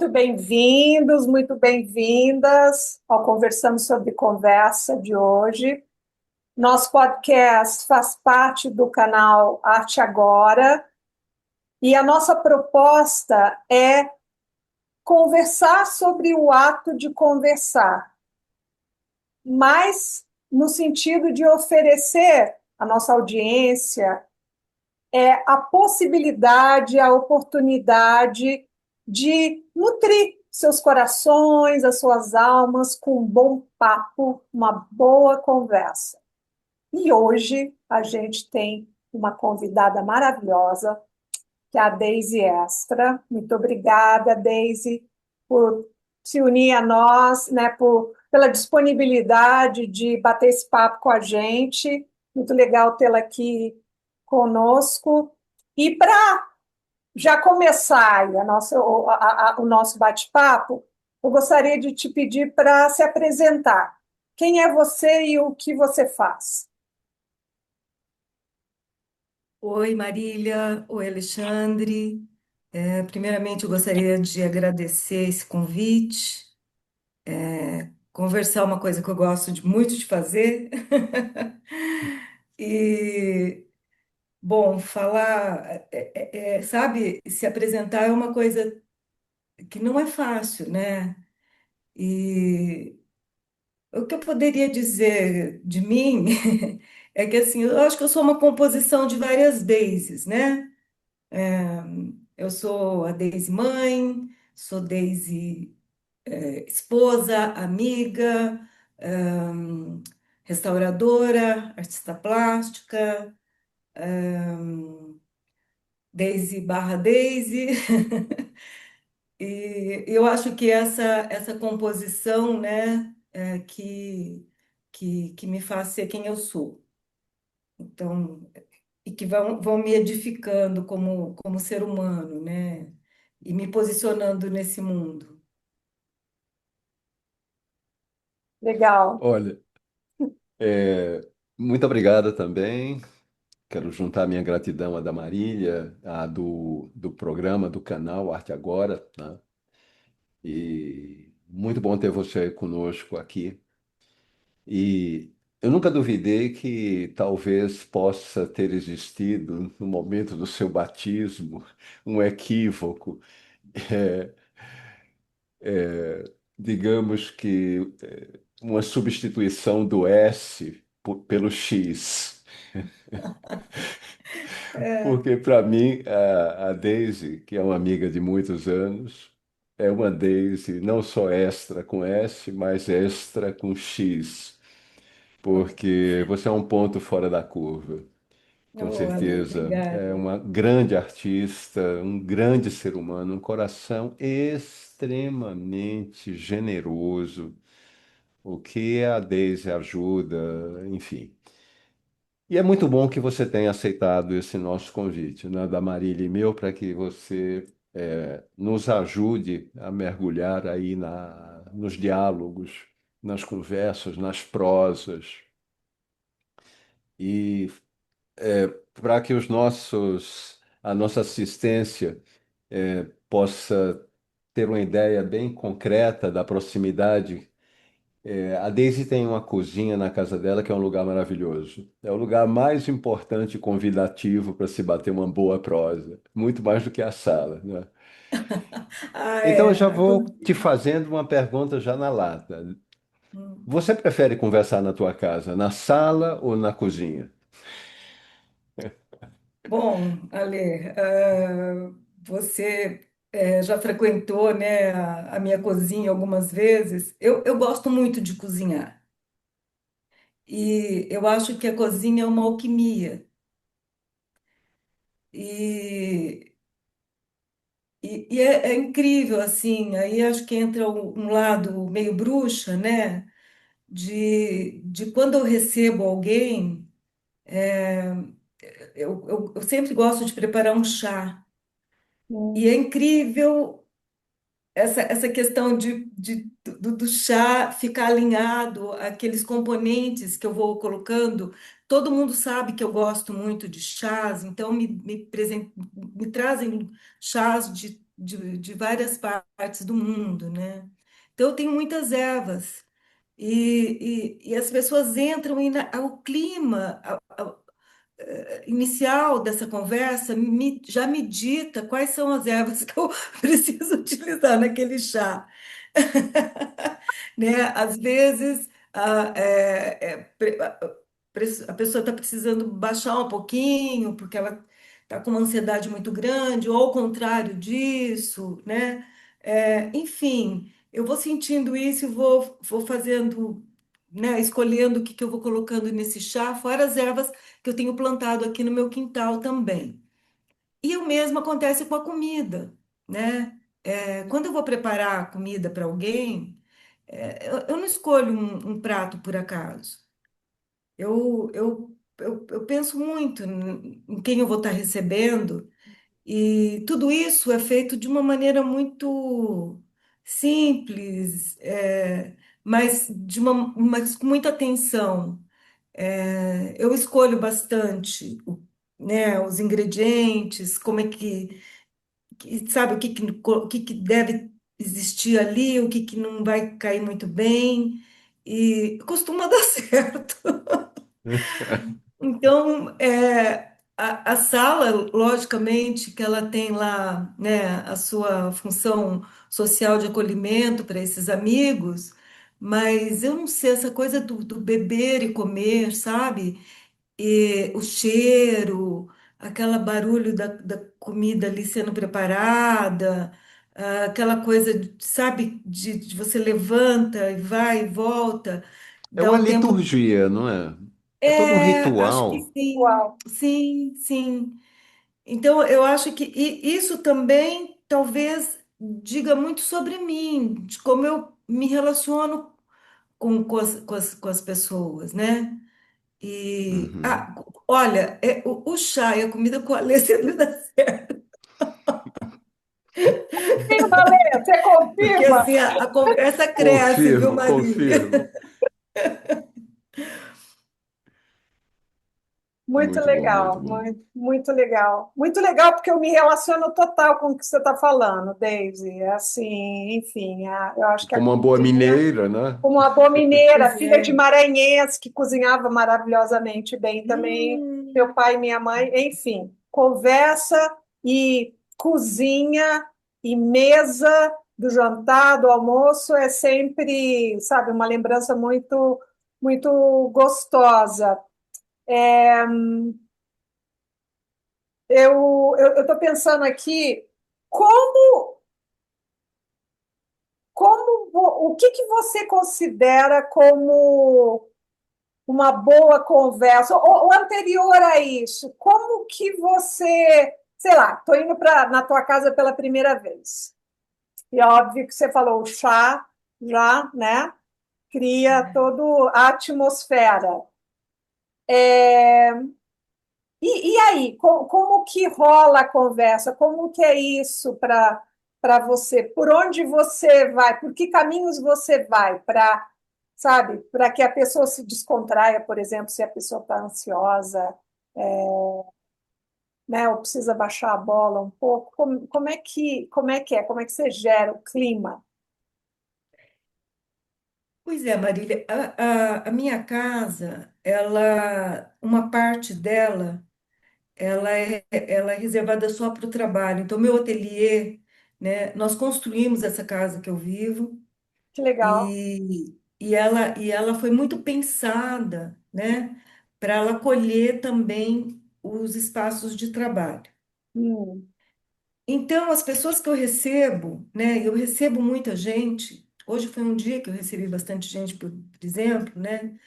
Muito bem-vindos, muito bem-vindas ao Conversamos sobre Conversa de hoje. Nosso podcast faz parte do canal Arte Agora e a nossa proposta é conversar sobre o ato de conversar, mas no sentido de oferecer à nossa audiência a possibilidade, a oportunidade de nutrir seus corações, as suas almas com um bom papo, uma boa conversa. E hoje a gente tem uma convidada maravilhosa, que é a Deise Extra. Muito obrigada, Deise, por se unir a nós, né, pela disponibilidade de bater esse papo com a gente. Muito legal tê-la aqui conosco. E para já começar o nosso bate-papo, eu gostaria de te pedir para se apresentar. Quem é você e o que você faz? Oi, Marília. Oi, Alexandre. Primeiramente, eu gostaria de agradecer esse convite. Conversar é uma coisa que eu gosto muito de fazer. E, bom, falar, sabe, se apresentar é uma coisa que não é fácil, né? E o que eu poderia dizer de mim é que, assim, eu acho que eu sou uma composição de várias Deises, né? Eu sou a Deise mãe, sou Deise esposa, amiga, ahn, restauradora, artista plástica, Deise barra Deise. E eu acho que essa composição, né, que me faz ser quem eu sou. Então, e que vão me edificando como ser humano, né? E me posicionando nesse mundo. Legal. Olha, é, muito obrigada também. Quero juntar minha gratidão à da Marília, à do programa, do canal Arte Agora, né? E muito bom ter você conosco aqui. E eu nunca duvidei que talvez possa ter existido, no momento do seu batismo, um equívoco. É, digamos que uma substituição do S pelo X. É, Porque para mim a Daisy, que é uma amiga de muitos anos, é uma Daisy não só extra com S, mas extra com X, porque você é um ponto fora da curva. Com oh, Ale, certeza é obrigada. uma grande artista, um grande ser humano, um coração extremamente generoso, o que a Daisy ajuda, enfim. E é muito bom que você tenha aceitado esse nosso convite, né, da Marília e meu, para que você nos ajude a mergulhar aí nos diálogos, nas conversas, nas prosas, e para que a nossa assistência possa ter uma ideia bem concreta da proximidade. A Daisy tem uma cozinha na casa dela que é um lugar maravilhoso. É o lugar mais importante e convidativo para se bater uma boa prosa, muito mais do que a sala, né? Ah, Então eu é. já vou te fazendo uma pergunta já na lata. Você prefere conversar na tua casa, na sala ou na cozinha? Bom, Ale, você já frequentou, né, a minha cozinha algumas vezes. Eu gosto muito de cozinhar. E eu acho que a cozinha é uma alquimia. E, é incrível, assim. Aí acho que entra um lado meio bruxa, né? De quando eu recebo alguém, eu sempre gosto de preparar um chá. E é Hum, incrível essa questão do chá ficar alinhado àqueles componentes que eu vou colocando. Todo mundo sabe que eu gosto muito de chás, então me trazem chás de várias partes do mundo, né? Então, eu tenho muitas ervas. E as pessoas entram e o clima inicial dessa conversa já me dita quais são as ervas que eu preciso utilizar naquele chá. Né? Às vezes a pessoa está precisando baixar um pouquinho porque ela está com uma ansiedade muito grande, ou ao contrário disso, né? Enfim, eu vou sentindo isso e vou fazendo, né? Escolhendo o que eu vou colocando nesse chá, fora as ervas que eu tenho plantado aqui no meu quintal também. E o mesmo acontece com a comida, né? Quando eu vou preparar comida para alguém, eu não escolho um prato por acaso. Eu penso muito em quem eu vou estar recebendo, e tudo isso é feito de uma maneira muito simples, mas com muita atenção. Eu escolho bastante, né, os ingredientes, como é sabe, o que que deve existir ali, o que que não vai cair muito bem, e costuma dar certo. Então, a sala, logicamente, que ela tem lá, né, a sua função social de acolhimento para esses amigos, mas eu não sei, essa coisa do beber e comer, sabe? E o cheiro, aquele barulho da comida ali sendo preparada, aquela coisa, sabe, de você levanta e vai e volta, É dá uma um tempo. liturgia, não é? É todo um Acho que ritual. sim, Uau! sim, sim. Então, eu acho que isso também talvez diga muito sobre mim, de como eu me relaciono com as pessoas, né? Uhum. Olha, o chá e a comida com a Alê sempre dá certo, Confirma, Lê, você porque confirma? assim a conversa cresce, viu, Confirmo, Marília? confirmo. Muito Muito bom, muito legal, bom. muito, muito legal. Muito legal, porque eu me relaciono total com o que você está falando, Daisy. É assim, enfim, eu acho que a Como uma boa cozinha, mineira, né? como uma boa mineira, Pois filha de é. maranhense, que cozinhava maravilhosamente bem também, meu Hum, pai e minha mãe, enfim, conversa e cozinha e mesa do jantar, do almoço é sempre, sabe, uma lembrança muito, muito gostosa. Eu estou pensando aqui como, o que que você considera como uma boa conversa, ou anterior a isso, como que você, sei lá, estou indo na tua casa pela primeira vez. E é óbvio que você falou o chá, já, né? Cria toda a atmosfera. E aí, como que rola a conversa? Como que é isso para você? Por onde você vai? Por que caminhos você vai para, sabe, para que a pessoa se descontraia, por exemplo, se a pessoa está ansiosa, né, ou precisa baixar a bola um pouco? Como é que é? Como é que você gera o clima? Pois é, Marília, a minha casa, uma parte dela, ela é reservada só para o trabalho. Então, meu ateliê, né, nós construímos essa casa que eu vivo, Que legal. e ela foi muito pensada, né, para ela acolher também os espaços de trabalho. Hum, Então, as pessoas que eu recebo, né, eu recebo muita gente. Hoje foi um dia que eu recebi bastante gente, por exemplo, né?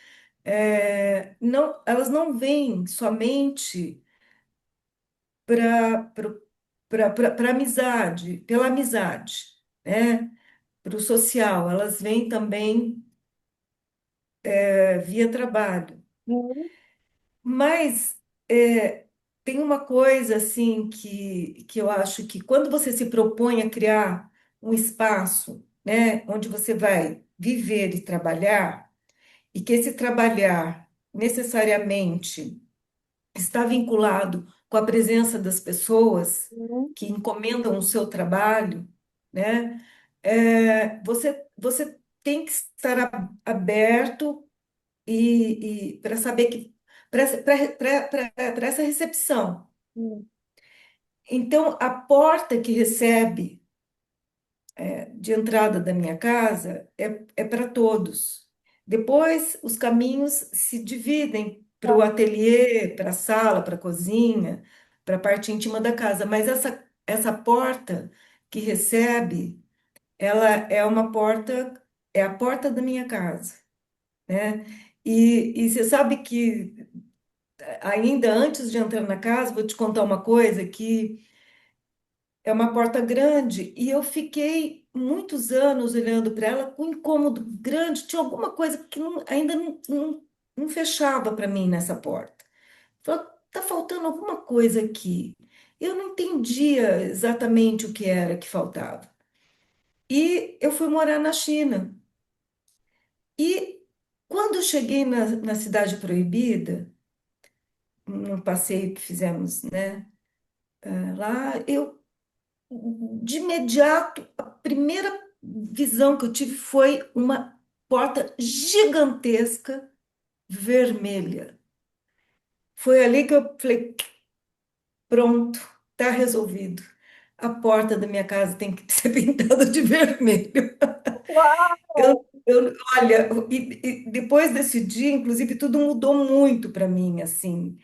Não, elas não vêm somente para amizade, pela amizade, né? Para o social, elas vêm também via trabalho. hum, Mas é, tem uma coisa assim que eu acho que quando você se propõe a criar um espaço, né, onde você vai viver e trabalhar, e que esse trabalhar necessariamente está vinculado com a presença das pessoas Uhum. que encomendam o seu trabalho, né? Você tem que estar aberto e para saber que para essa recepção. Uhum. Então, a porta que recebe de entrada da minha casa é para todos. Depois, os caminhos se dividem para o Tá. ateliê, para a sala, para a cozinha, para a parte íntima da casa. Mas essa porta que recebe, ela é uma porta, é a porta da minha casa, né? E você sabe que ainda antes de entrar na casa, vou te contar uma coisa que é uma porta grande e eu fiquei muitos anos olhando para ela com um incômodo grande. Tinha alguma coisa que ainda não fechava para mim nessa porta. Falei, tá faltando alguma coisa aqui. Eu não entendia exatamente o que era que faltava. E eu fui morar na China. E quando eu cheguei na Cidade Proibida, num passeio que fizemos, né, lá, de imediato, a primeira visão que eu tive foi uma porta gigantesca vermelha. Foi ali que eu falei, pronto, tá resolvido. A porta da minha casa tem que ser pintada de vermelho. Uau! Olha, e depois desse dia, inclusive, tudo mudou muito para mim, assim.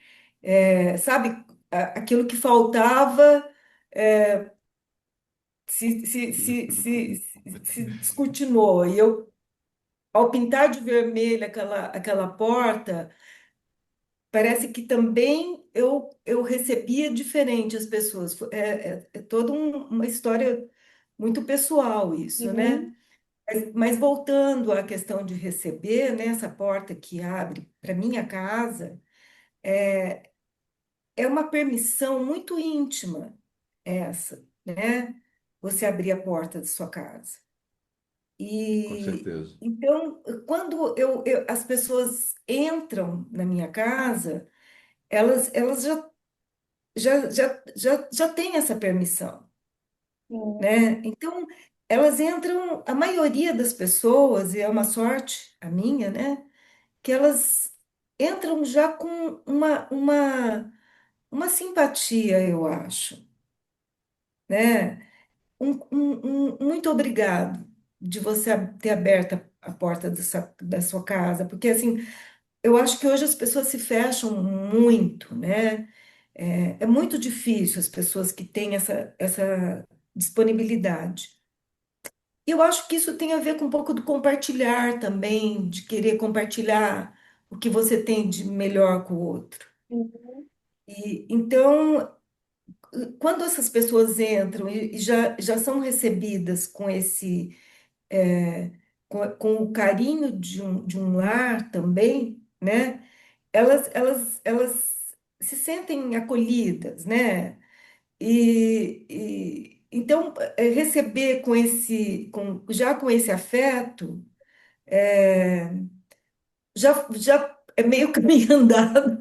Sabe, aquilo que faltava se descortinou. E eu, ao pintar de vermelho aquela porta, parece que também eu recebia diferente as pessoas. É toda uma história muito pessoal isso, Uhum. né? Mas voltando à questão de receber, né, essa porta que abre para minha casa, é uma permissão muito íntima essa, né? Você abrir a porta da sua casa. Com E certeza. então, quando as pessoas entram na minha casa, elas já têm essa permissão, Uhum. né? Então, elas entram, a maioria das pessoas, e é uma sorte a minha, né? Que elas entram já com uma simpatia, eu acho, né? Muito obrigado de você ter aberto a porta da sua casa, porque assim, eu acho que hoje as pessoas se fecham muito, né? É muito difícil as pessoas que têm essa disponibilidade. E eu acho que isso tem a ver com um pouco do compartilhar também, de querer compartilhar o que você tem de melhor com o outro. Uhum. E então, quando essas pessoas entram e já são recebidas com é, com o carinho de um lar também, né? Elas se sentem acolhidas, né? Então receber já com esse afeto já é meio caminho andado.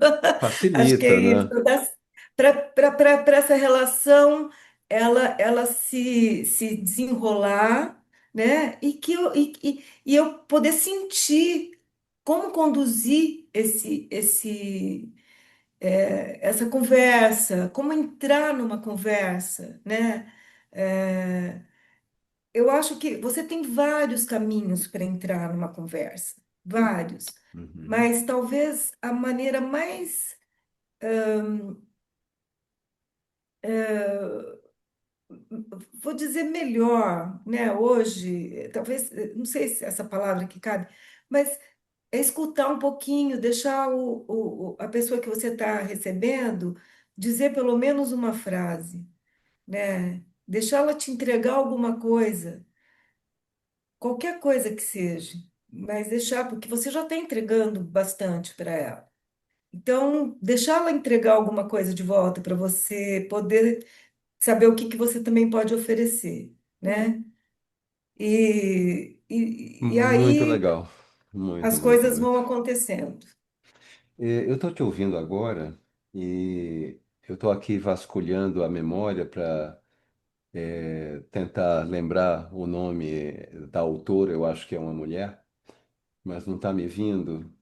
Acho que é Facilita, isso. né? Para essa relação ela se desenrolar, né? E eu poder sentir como conduzir essa conversa, como entrar numa conversa, né? É, eu acho que você tem vários caminhos para entrar numa conversa, vários, Uhum. mas talvez a maneira mais, vou dizer melhor, né? Hoje, talvez, não sei se essa palavra que cabe, mas é escutar um pouquinho, deixar a pessoa que você está recebendo dizer pelo menos uma frase, né? Deixar ela te entregar alguma coisa, qualquer coisa que seja, mas deixar, porque você já está entregando bastante para ela. Então, deixar ela entregar alguma coisa de volta para você poder saber o que que você também pode oferecer, né? Uhum. E Muito aí legal. Muito, as muito, coisas vão muito. acontecendo. Eu estou te ouvindo agora e eu estou aqui vasculhando a memória para tentar lembrar o nome da autora, eu acho que é uma mulher, mas não está me vindo,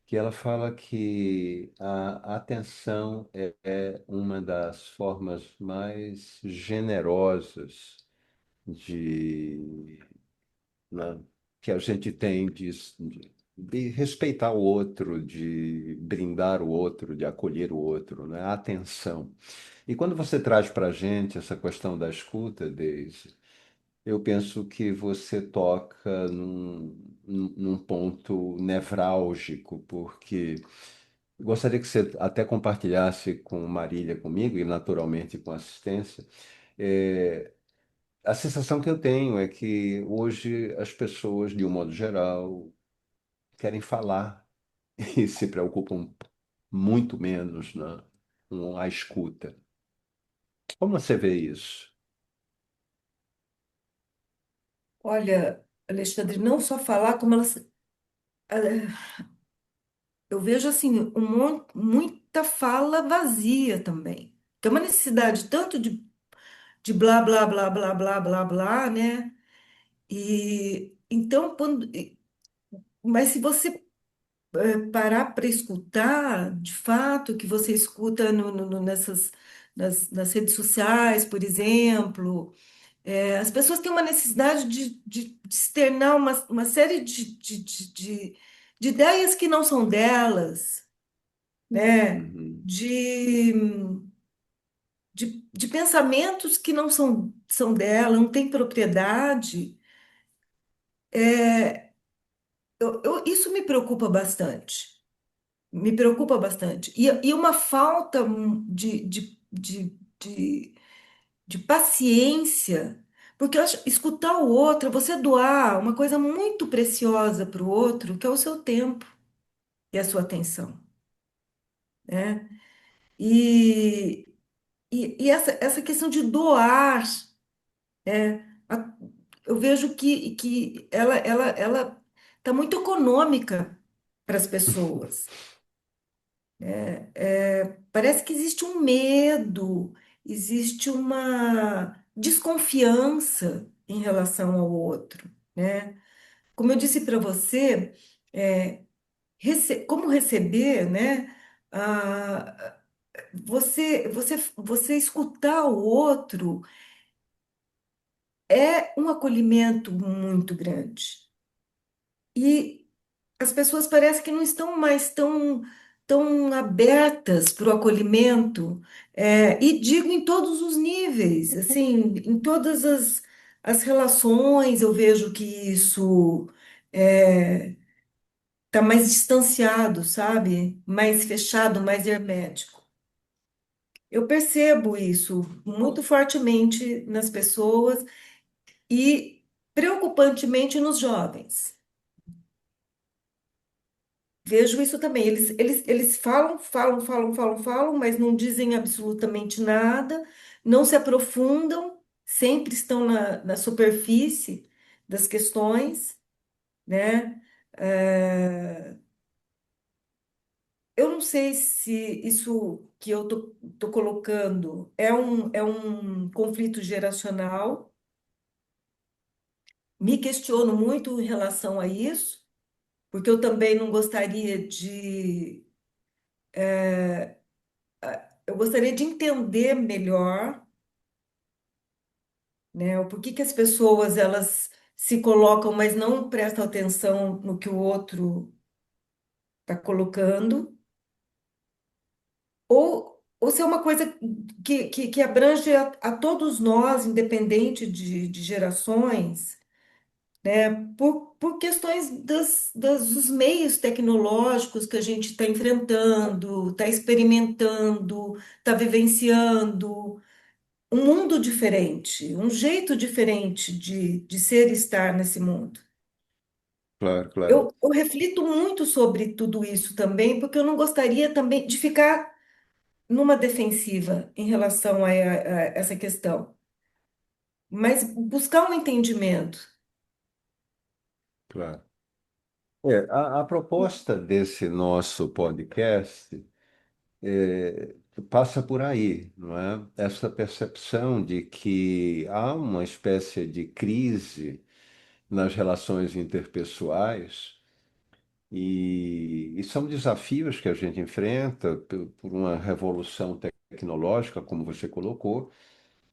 que ela fala que a atenção é uma das formas mais generosas de, né, que a gente tem de respeitar o outro, de brindar o outro, de acolher o outro, né? A atenção. E quando você traz para a gente essa questão da escuta, Deise, eu penso que você toca num ponto nevrálgico, porque gostaria que você até compartilhasse com Marília, comigo e naturalmente com a assistência. eh, a sensação que eu tenho é que hoje as pessoas, de um modo geral, querem falar e se preocupam muito menos, né, com a escuta. Como você vê isso? Olha, Alexandre, não só falar, como elas. Eu vejo assim, muita fala vazia também. Tem uma necessidade tanto de blá, blá, blá, blá, blá, blá, blá, né? E então, mas se você parar para escutar, de fato, que você escuta nas redes sociais, por exemplo, as pessoas têm uma necessidade de externar uma série de ideias que não são delas, né? Uhum. De, de pensamentos que não são dela, não têm propriedade. Isso me preocupa bastante. Me preocupa bastante. E uma falta de paciência, porque eu acho, escutar o outro, é você doar uma coisa muito preciosa para o outro, que é o seu tempo e a sua atenção, né? E, e essa questão de doar, a- eu vejo que ela está muito econômica para as pessoas. Parece que existe um medo, existe uma desconfiança em relação ao outro, né? Como eu disse para você, é, como receber, né? Ah, você escutar o outro é um acolhimento muito grande. E as pessoas parecem que não estão mais tão abertas para o acolhimento, e digo em todos os níveis, assim, em todas as relações eu vejo que isso está mais distanciado, sabe? Mais fechado, mais hermético. Eu percebo isso muito fortemente nas pessoas e preocupantemente nos jovens. Vejo isso também. Eles falam, falam, falam, falam, falam, mas não dizem absolutamente nada, não se aprofundam, sempre estão na superfície das questões, né? Eh, eu não sei se isso que eu tô colocando é um conflito geracional. Me questiono muito em relação a isso, porque eu também não gostaria de. Eu gostaria de entender melhor, né, o porquê que as pessoas elas se colocam, mas não prestam atenção no que o outro está colocando, ou se é uma coisa que abrange a todos nós, independente de gerações, né, por questões dos meios tecnológicos que a gente está enfrentando, está experimentando, está vivenciando. Um mundo diferente, um jeito diferente de ser e estar nesse mundo. Claro, claro, Eu reflito muito sobre tudo isso também, porque eu não gostaria também de ficar numa defensiva em relação a essa questão, mas buscar um entendimento. claro. A proposta desse nosso podcast passa por aí, não é? Essa percepção de que há uma espécie de crise nas relações interpessoais e são desafios que a gente enfrenta por uma revolução tecnológica, como você colocou,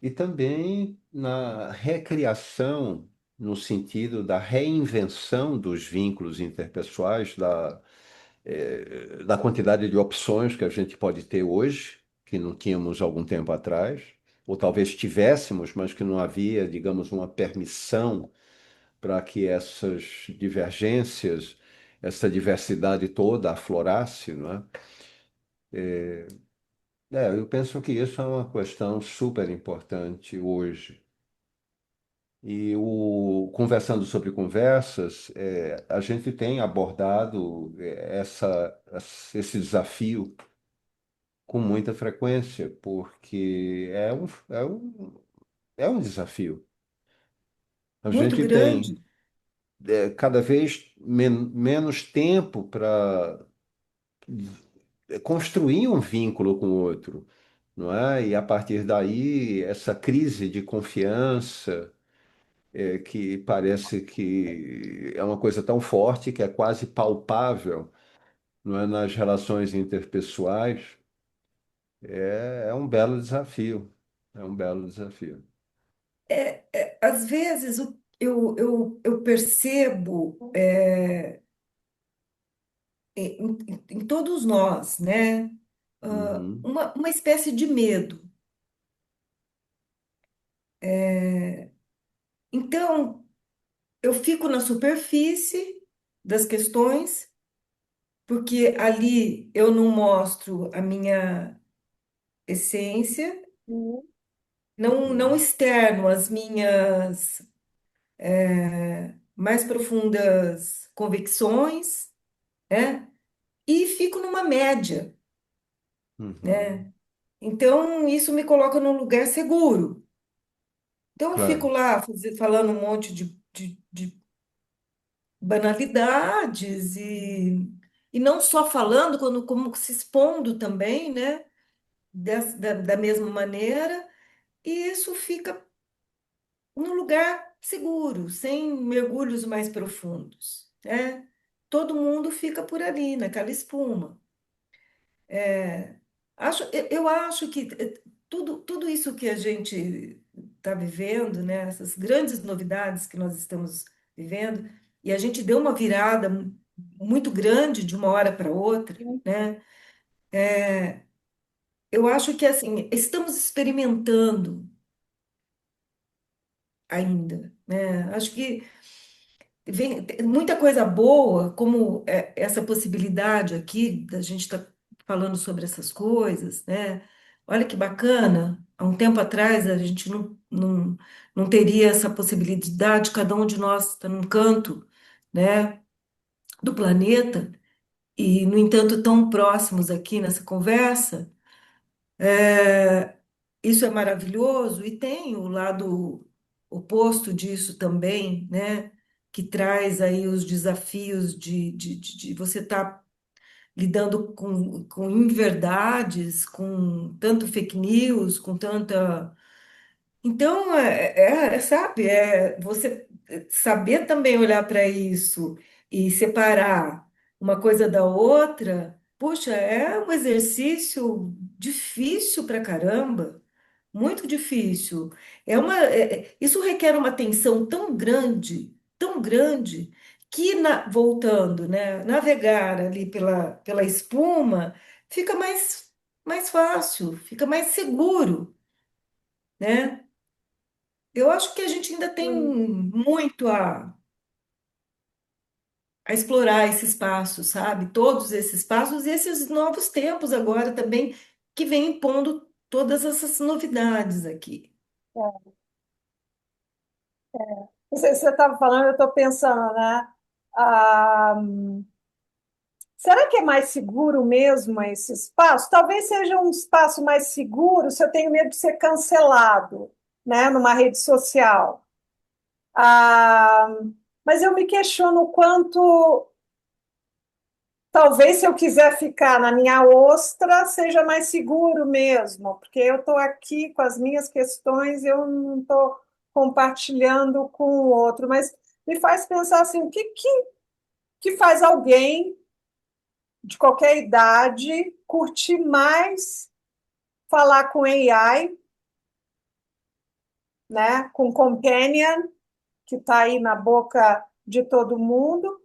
e também na recriação, no sentido da reinvenção dos vínculos interpessoais, da quantidade de opções que a gente pode ter hoje, que não tínhamos algum tempo atrás, ou talvez tivéssemos, mas que não havia, digamos, uma permissão para que essas divergências, essa diversidade toda aflorasse, não é? Eu penso que isso é uma questão super importante hoje. E conversando sobre conversas, a gente tem abordado esse desafio com muita frequência, porque é um desafio. A Muito gente tem grande, cada vez menos tempo para construir um vínculo com o outro, não é? E a partir daí, essa crise de confiança, que parece que é uma coisa tão forte que é quase palpável, não é? Nas relações interpessoais, é um belo desafio. É um belo desafio. às vezes eu percebo em todos nós, né, Uhum, uma espécie de medo. Então, eu fico na superfície das questões, porque ali eu não mostro a minha essência, não uhum, externo as minhas mais profundas convicções, né? E fico numa média, uhum. né? Então, isso me coloca num lugar seguro. Então, eu fico Claro. lá falando um monte de banalidades e não só falando, como se expondo também, né? Da mesma maneira, e isso fica num lugar seguro, sem mergulhos mais profundos, né? Todo mundo fica por ali, naquela espuma. Eu acho que tudo isso que a gente está vivendo, né, essas grandes novidades que nós estamos vivendo, e a gente deu uma virada muito grande de uma hora para outra, né? Eu acho que assim, estamos experimentando ainda, né? Acho que tem muita coisa boa, como essa possibilidade aqui da gente estar falando sobre essas coisas, né? Olha que bacana. Há um tempo atrás a gente não teria essa possibilidade, cada um de nós está num canto, né, do planeta, e, no entanto, tão próximos aqui nessa conversa. Isso é maravilhoso e tem o lado oposto disso também, né? Que traz aí os desafios de você estar lidando com inverdades, com tanto fake news, com tanta. Então, sabe, você saber também olhar para isso e separar uma coisa da outra, puxa, é um exercício difícil pra caramba. Muito difícil. Isso requer uma atenção tão grande, que, voltando, né, navegar ali pela espuma fica mais fácil, fica mais seguro, né? Eu acho que a gente ainda tem Sim. muito a explorar esse espaço, sabe? Todos esses espaços e esses novos tempos agora também que vem impondo todas essas novidades aqui. É. Você estava falando, eu estou pensando, né? Ah, será que é mais seguro mesmo esse espaço? Talvez seja um espaço mais seguro se eu tenho medo de ser cancelado, né, numa rede social. Ah, mas eu me questiono o quanto talvez se eu quiser ficar na minha ostra, seja mais seguro mesmo, porque eu estou aqui com as minhas questões, eu não estou compartilhando com o outro, mas me faz pensar assim, que faz alguém de qualquer idade curtir mais falar com AI, né, com Companion, que está aí na boca de todo mundo,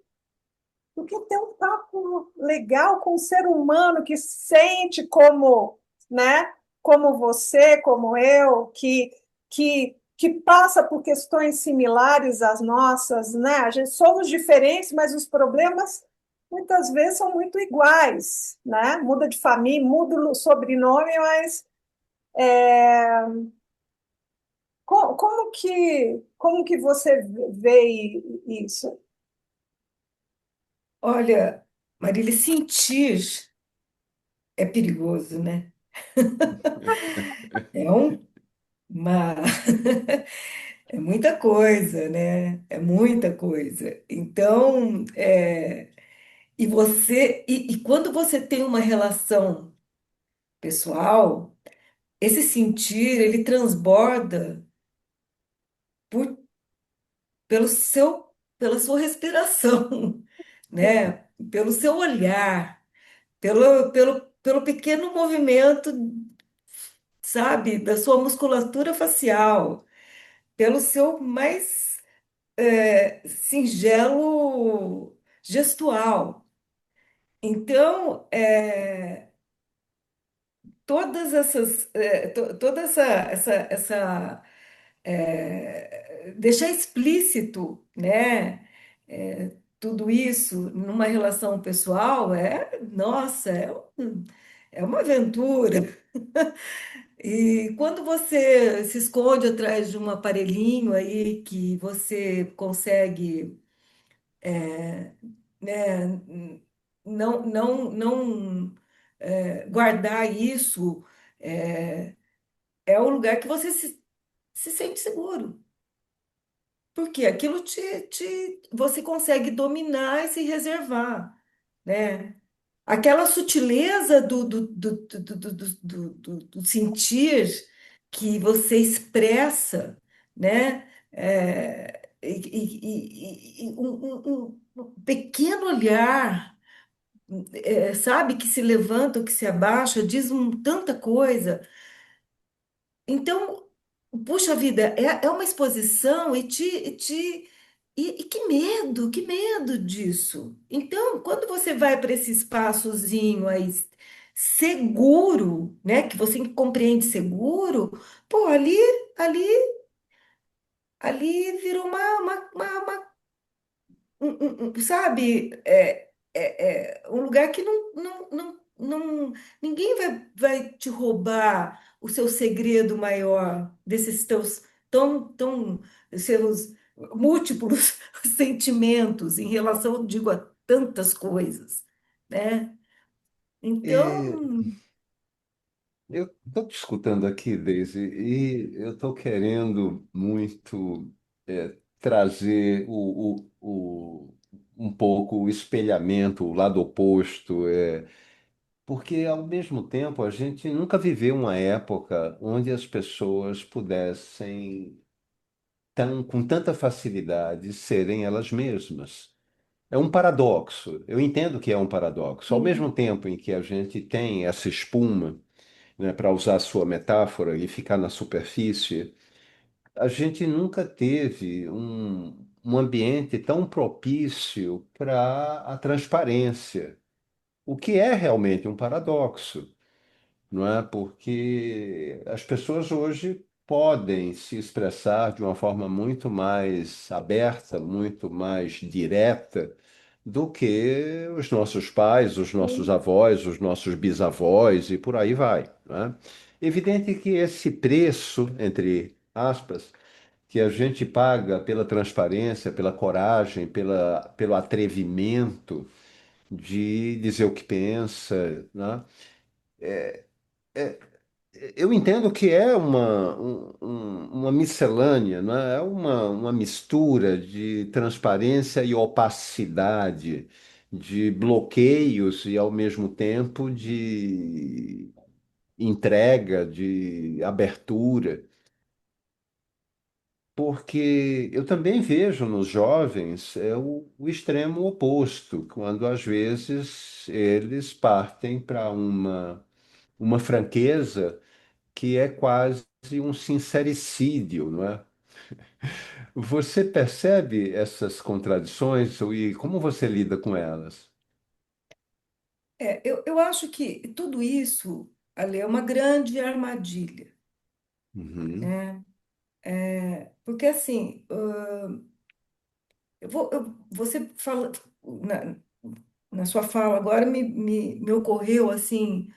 do que ter um papo legal com um ser humano que sente como, né, como você, como eu, que passa por questões similares às nossas, né? A gente somos diferentes, mas os problemas muitas vezes são muito iguais, né? Muda de família, muda o sobrenome, mas como que você vê isso? Olha, Marília, sentir é perigoso, né? É uma é muita coisa, né? É muita coisa. Então, e quando você tem uma relação pessoal, esse sentir, ele transborda por, pela sua respiração, né? Pelo seu olhar, pelo pequeno movimento, sabe, da sua musculatura facial, pelo seu mais singelo gestual. Então, toda deixar explícito, né? Tudo isso numa relação pessoal nossa, é uma aventura. E quando você se esconde atrás de um aparelhinho aí que você consegue, né, não guardar isso, é, é o lugar que você se sente seguro. Porque aquilo você consegue dominar e se reservar, né? Aquela sutileza do sentir que você expressa, né? Um pequeno olhar, sabe, que se levanta ou que se abaixa, diz tanta coisa. Então, puxa vida, é uma exposição e que medo disso. Então, quando você vai para esse espaçozinho aí seguro, né, que você compreende seguro, pô, ali, ali virou sabe, um lugar que ninguém vai te roubar o seu segredo maior desses teus seus múltiplos sentimentos em relação, digo, a tantas coisas, né? E Então, eu estou te escutando aqui, Daisy, e eu estou querendo muito trazer um pouco o espelhamento, o lado oposto, porque ao mesmo tempo a gente nunca viveu uma época onde as pessoas pudessem com tanta facilidade serem elas mesmas. É um paradoxo. Eu entendo que é um paradoxo. Ao sim, mesmo tempo em que a gente tem essa espuma, né, para usar a sua metáfora e ficar na superfície, a gente nunca teve um ambiente tão propício para a transparência, o que é realmente um paradoxo, não é? Porque as pessoas hoje podem se expressar de uma forma muito mais aberta, muito mais direta do que os nossos pais, os nossos Sim, avós, os nossos bisavós e por aí vai, né? Evidente que esse preço, entre aspas, que a gente paga pela transparência, pela coragem, pelo atrevimento de dizer o que pensa, né? Eu entendo que é uma miscelânea, né? É uma mistura de transparência e opacidade, de bloqueios e, ao mesmo tempo, de entrega, de abertura. Porque eu também vejo nos jovens o extremo oposto, quando às vezes eles partem para uma franqueza que é quase um sincericídio, não é? Você percebe essas contradições e como você lida com elas? Eu acho que tudo isso, Ale, é uma grande armadilha, Uhum, né? Porque assim, você fala, na, na sua fala agora me ocorreu assim,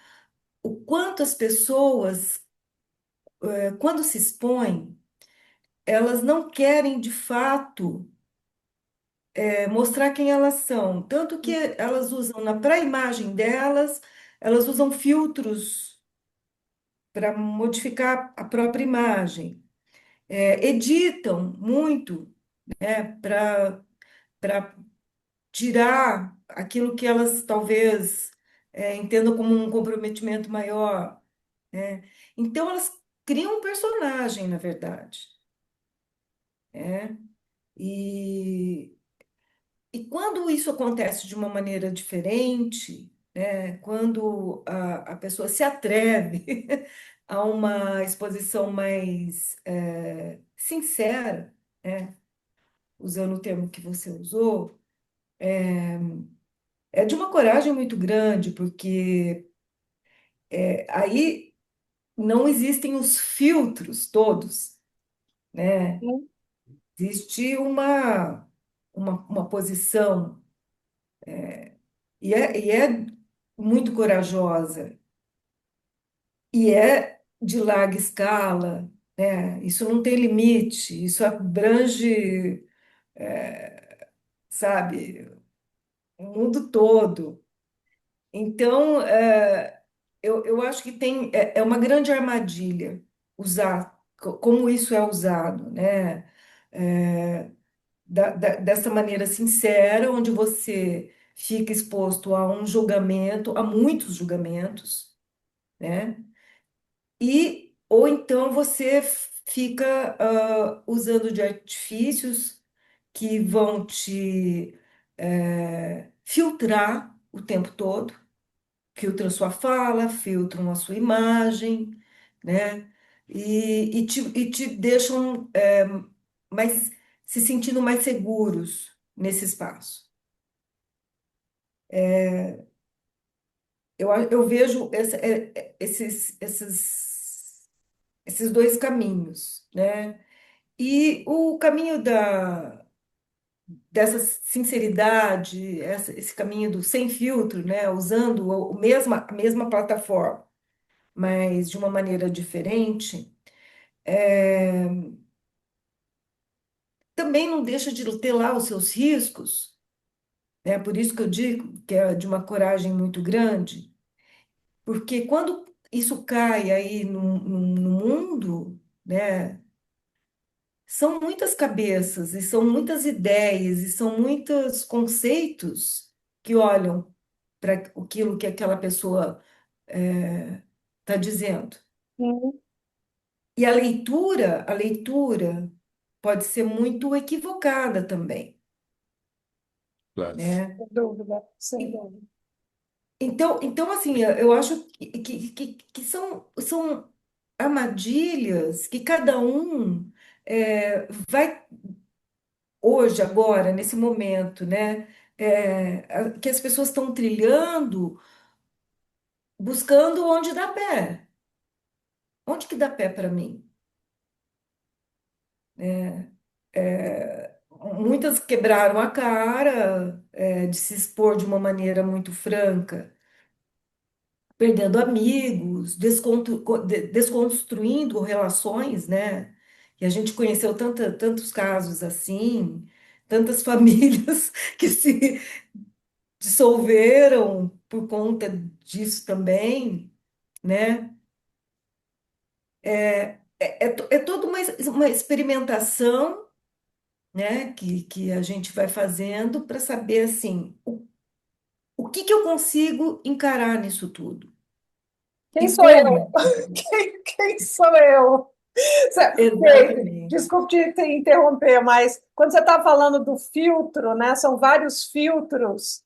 o quanto as pessoas, quando se expõem, elas não querem de fato mostrar quem elas são. Tanto que elas usam para a imagem delas, elas usam filtros para modificar a própria imagem. Editam muito, né, para tirar aquilo que elas talvez entendam como um comprometimento maior, né? Então elas criam um personagem, na verdade, né? E, e quando isso acontece de uma maneira diferente, né? Quando a pessoa se atreve a uma exposição mais sincera, né? Usando o termo que você usou, é de uma coragem muito grande, porque aí não existem os filtros todos, né? sim, Existe uma posição, e é muito corajosa, e é de larga escala, né? Isso não tem limite, isso abrange, sabe, o mundo todo. Então, eu acho que é uma grande armadilha usar, como isso é usado, né? É, dessa maneira sincera, onde você fica exposto a um julgamento, a muitos julgamentos, né? E, ou então você fica usando de artifícios que vão te filtrar o tempo todo, filtram sua fala, filtram a sua imagem, né? E te deixam mais se sentindo mais seguros nesse espaço. Eu vejo esses dois caminhos, né? E o caminho dessa sinceridade, esse caminho do sem filtro, né? Usando a mesma plataforma, mas de uma maneira diferente, também não deixa de ter lá os seus riscos, né? Por isso que eu digo que é de uma coragem muito grande, porque quando isso cai aí no mundo, né? São muitas cabeças, e são muitas ideias, e são muitos conceitos que olham para aquilo que aquela pessoa está dizendo. sim, E a leitura pode ser muito equivocada também, claro. né? sem dúvida, sem E- dúvida. então assim, eu acho que são armadilhas que cada um vai hoje, agora, nesse momento, né? Que as pessoas estão trilhando, buscando onde dá pé. Onde que dá pé para mim? Muitas quebraram a cara, de se expor de uma maneira muito franca, perdendo amigos, desconstruindo relações, né? E a gente conheceu tantos casos assim, tantas famílias que se dissolveram por conta disso também, né? É toda uma experimentação, né, que a gente vai fazendo para saber, assim, o que que eu consigo encarar nisso tudo? Quem E sou eu? como? Quem sou eu? Exatamente. Desculpe te interromper, mas quando você está falando do filtro, né? São vários filtros.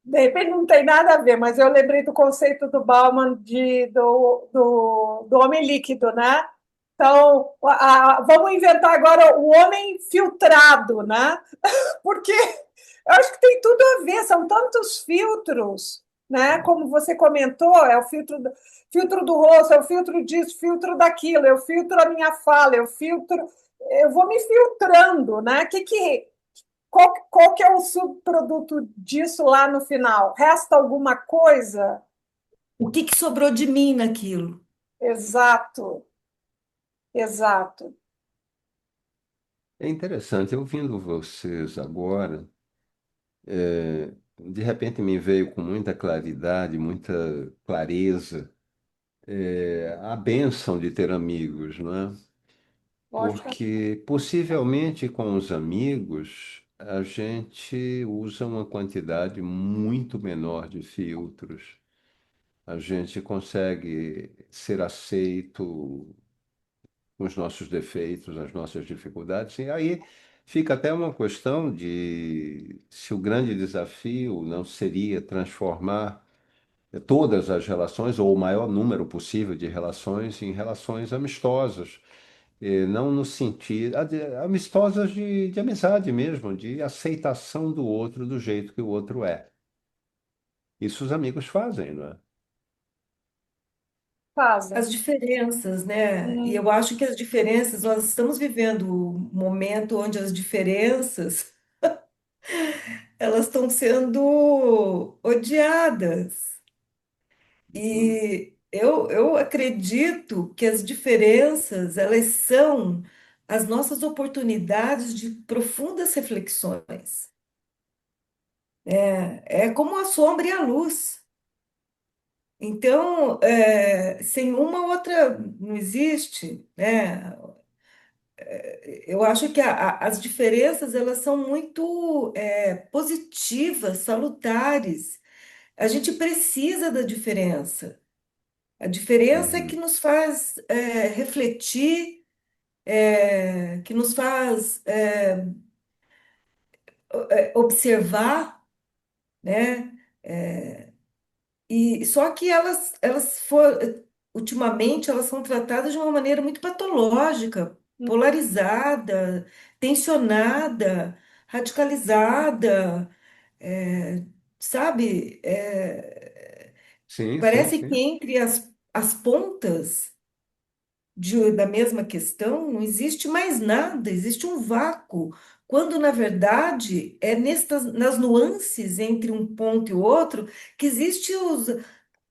De repente não tem nada a ver, mas eu lembrei do conceito do Bauman do homem líquido, né? Então, vamos inventar agora o homem filtrado, né? Porque eu acho que tem tudo a ver, são tantos filtros, né? Como você comentou, é o filtro do rosto, é o filtro disso, filtro daquilo, eu filtro a minha fala, eu vou me filtrando, né? Qual que é o subproduto disso lá no final? Resta alguma coisa? O que que sobrou de mim naquilo? Exato, exato. É interessante, eu ouvindo vocês agora, de repente me veio com muita claridade, muita clareza, a bênção de ter amigos, não é? Lógico. Porque possivelmente com os amigos a gente usa uma quantidade muito menor de filtros. A gente consegue ser aceito com os nossos defeitos, as nossas dificuldades. E aí fica até uma questão de se o grande desafio não seria transformar todas as relações, ou o maior número possível de relações, em relações amistosas. Não no sentido, amistosas de amizade mesmo, de aceitação do outro do jeito que o outro é. Isso os amigos fazem, não é? As Fazem. diferenças, né? E Hum, eu acho que as diferenças, nós estamos vivendo um momento onde as diferenças, elas estão sendo odiadas. Uhum. E eu acredito que as diferenças, elas são as nossas oportunidades de profundas reflexões. É como a sombra e a luz. Então, sem uma outra não existe, né? Eu acho que as diferenças elas são muito positivas, salutares. A gente precisa da diferença. A diferença é que Uhum. nos faz refletir, que nos faz observar, né? E só que ultimamente elas são tratadas de uma maneira muito patológica, polarizada, tensionada, radicalizada, é, sabe? Sim, sim, Parece que sim. entre as pontas da mesma questão não existe mais nada, existe um vácuo, quando na verdade é nas nuances entre um ponto e outro que existe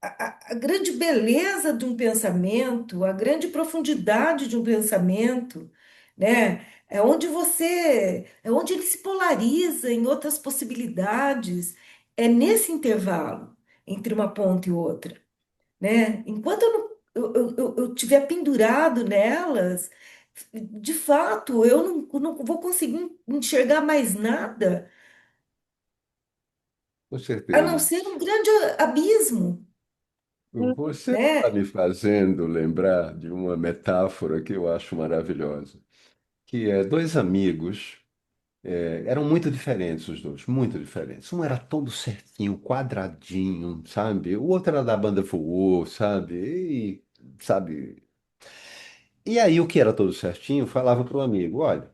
a grande beleza de um pensamento, a grande profundidade de um pensamento, né? É onde ele se polariza em outras possibilidades. É nesse intervalo entre uma ponta e outra, né? Enquanto eu tiver pendurado nelas, de fato, eu não vou conseguir enxergar mais nada, Com a não certeza. ser um grande abismo, Você está né? me fazendo lembrar de uma metáfora que eu acho maravilhosa, que é dois amigos, eram muito diferentes os dois, muito diferentes. Um era todo certinho, quadradinho, sabe? O outro era da banda Fuô, sabe? Sabe? E aí o que era todo certinho falava para o amigo, olha,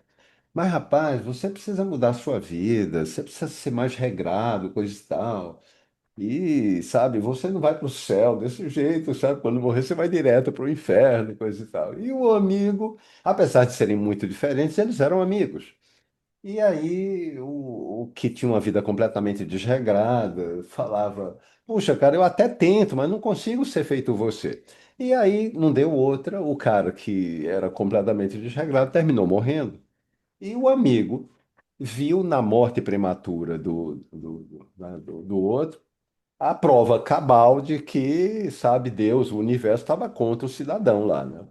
mas rapaz, você precisa mudar a sua vida, você precisa ser mais regrado, coisa e tal. E, sabe, você não vai para o céu desse jeito, sabe? Quando morrer, você vai direto para o inferno, coisa e tal. E o amigo, apesar de serem muito diferentes, eles eram amigos. E aí, o que tinha uma vida completamente desregrada falava: Puxa, cara, eu até tento, mas não consigo ser feito você. E aí, não deu outra, o cara que era completamente desregrado terminou morrendo. E o amigo viu na morte prematura do outro a prova cabal de que, sabe, Deus, o universo estava contra o cidadão lá, né?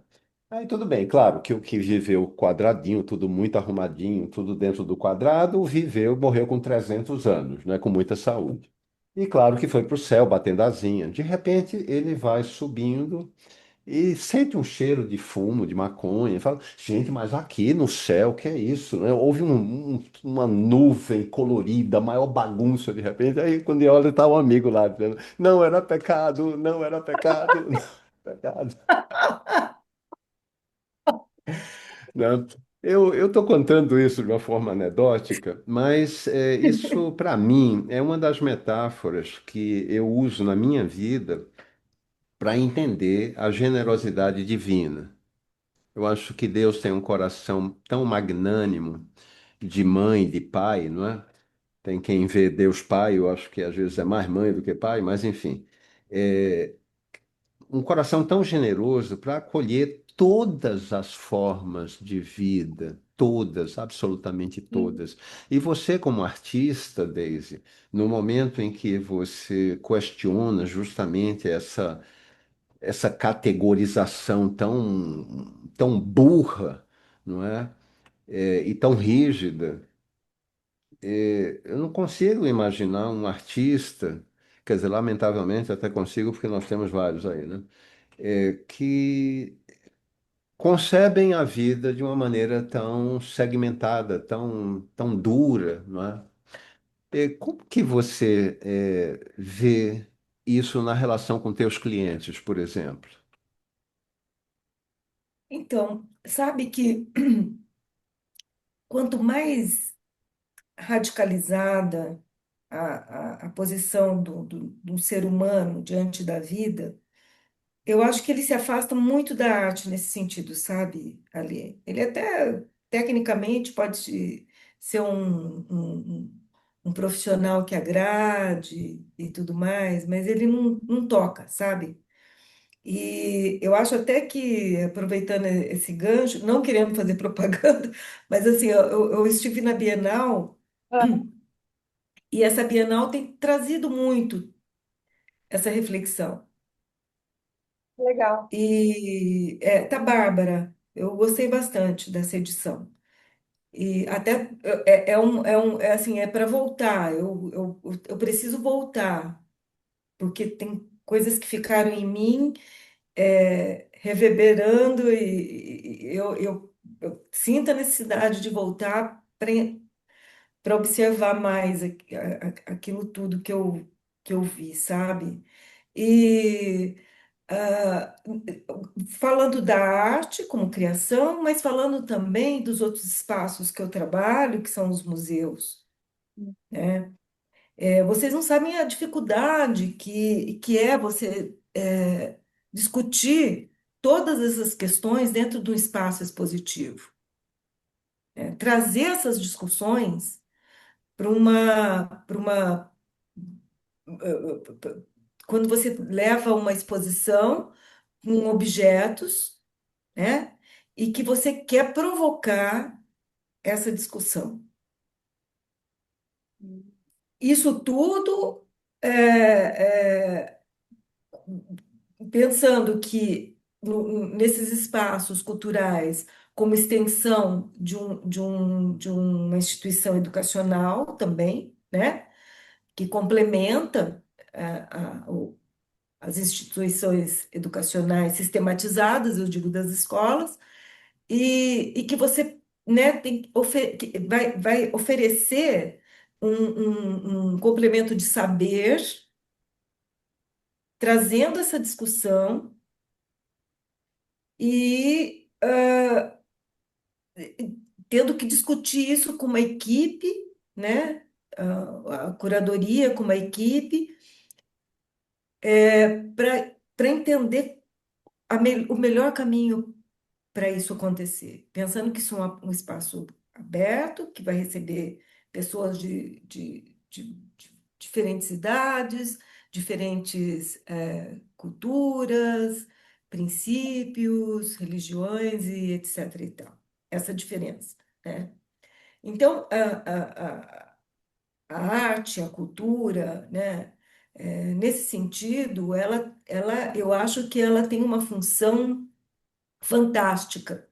Aí tudo bem, claro que o que viveu quadradinho, tudo muito arrumadinho, tudo dentro do quadrado, viveu, morreu com 300 anos, né, com muita saúde. E claro que foi para o céu batendo asinha. De repente ele vai subindo e sente um cheiro de fumo, de maconha, e fala, gente, mas aqui no céu, que é isso, né? Houve uma nuvem colorida, maior bagunça de repente. Aí quando ele olha, tá um amigo lá dizendo, não era pecado, não era pecado, não era pecado. Né? Eu estou contando isso de uma forma anedótica, mas isso, para mim, é uma das metáforas que eu uso na minha vida para entender a generosidade divina. Eu acho que Deus tem um coração tão magnânimo de mãe, de pai, não é? Tem quem vê Deus pai, eu acho que às vezes é mais mãe do que pai, mas enfim. É um coração tão generoso para acolher todas as formas de vida, todas, absolutamente Sim. todas. E você, como artista, Daisy, no momento em que você questiona justamente essa categorização tão burra, não é? E tão rígida. Eu não consigo imaginar um artista, quer dizer, lamentavelmente até consigo, porque nós temos vários aí, né? Que concebem a vida de uma maneira tão segmentada, tão dura, não é? Como que você vê isso na relação com teus clientes, por exemplo? Então, sabe que quanto mais radicalizada a posição do ser humano diante da vida, eu acho que ele se afasta muito da arte nesse sentido, sabe, Ali? Ele até, tecnicamente, pode ser um profissional que agrade e tudo mais, mas ele não toca, sabe? E eu acho até que, aproveitando esse gancho, não querendo fazer propaganda, mas assim, eu estive na Bienal Ah, e essa Bienal tem trazido muito essa reflexão. legal. E tá bárbara, eu gostei bastante dessa edição. E até assim, é para voltar, eu preciso voltar, porque tem coisas que ficaram em mim reverberando e eu sinto a necessidade de voltar para observar mais aquilo tudo que eu vi, sabe? E ah, falando da arte como criação, mas falando também dos outros espaços que eu trabalho, que são os museus, né? Vocês não sabem a dificuldade que é você discutir todas essas questões dentro do espaço expositivo, né? Trazer essas discussões para uma quando você leva uma exposição com objetos, né? E que você quer provocar essa discussão. Isso tudo pensando que nesses espaços culturais, como extensão de uma instituição educacional também, né? Que complementa as instituições educacionais sistematizadas, eu digo das escolas, e que você, né, que vai oferecer um complemento de saber, trazendo essa discussão e tendo que discutir isso com uma equipe, né, a curadoria com uma equipe, para entender o melhor caminho para isso acontecer, pensando que isso é um espaço aberto, que vai receber pessoas de diferentes idades, diferentes culturas, princípios, religiões e etc. e tal. Essa diferença, né? Então, a arte, a cultura, né? Nesse sentido, eu acho que ela tem uma função fantástica,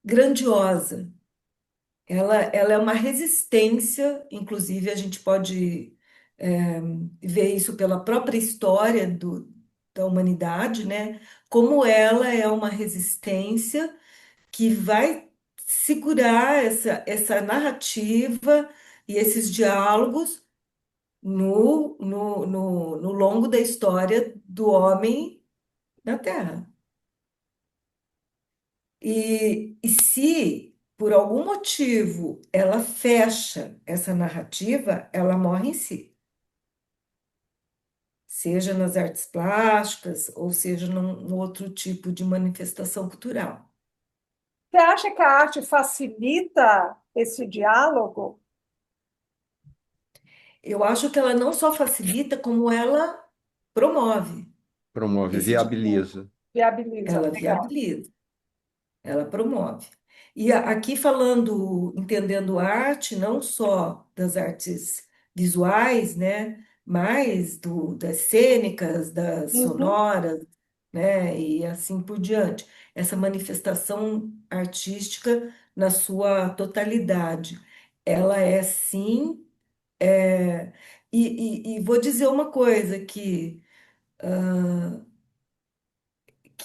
grandiosa, Ela é uma resistência, inclusive a gente pode é, ver isso pela própria história da humanidade, né? Como ela é uma resistência que vai segurar essa narrativa e esses diálogos no longo da história do homem na Terra. E se, por algum motivo, ela fecha essa narrativa, ela morre em si, seja nas artes plásticas ou seja num outro tipo de manifestação cultural. Você acha que a arte facilita esse diálogo? Eu acho que ela não só facilita, como ela promove Promove, esse diálogo. viabiliza. Viabiliza. Ela Legal. viabiliza. Ela promove. E aqui falando, entendendo arte, não só das artes visuais, né, mas das cênicas, das Uhum. sonoras, né, e assim por diante. Essa manifestação artística na sua totalidade. Ela é sim, e vou dizer uma coisa que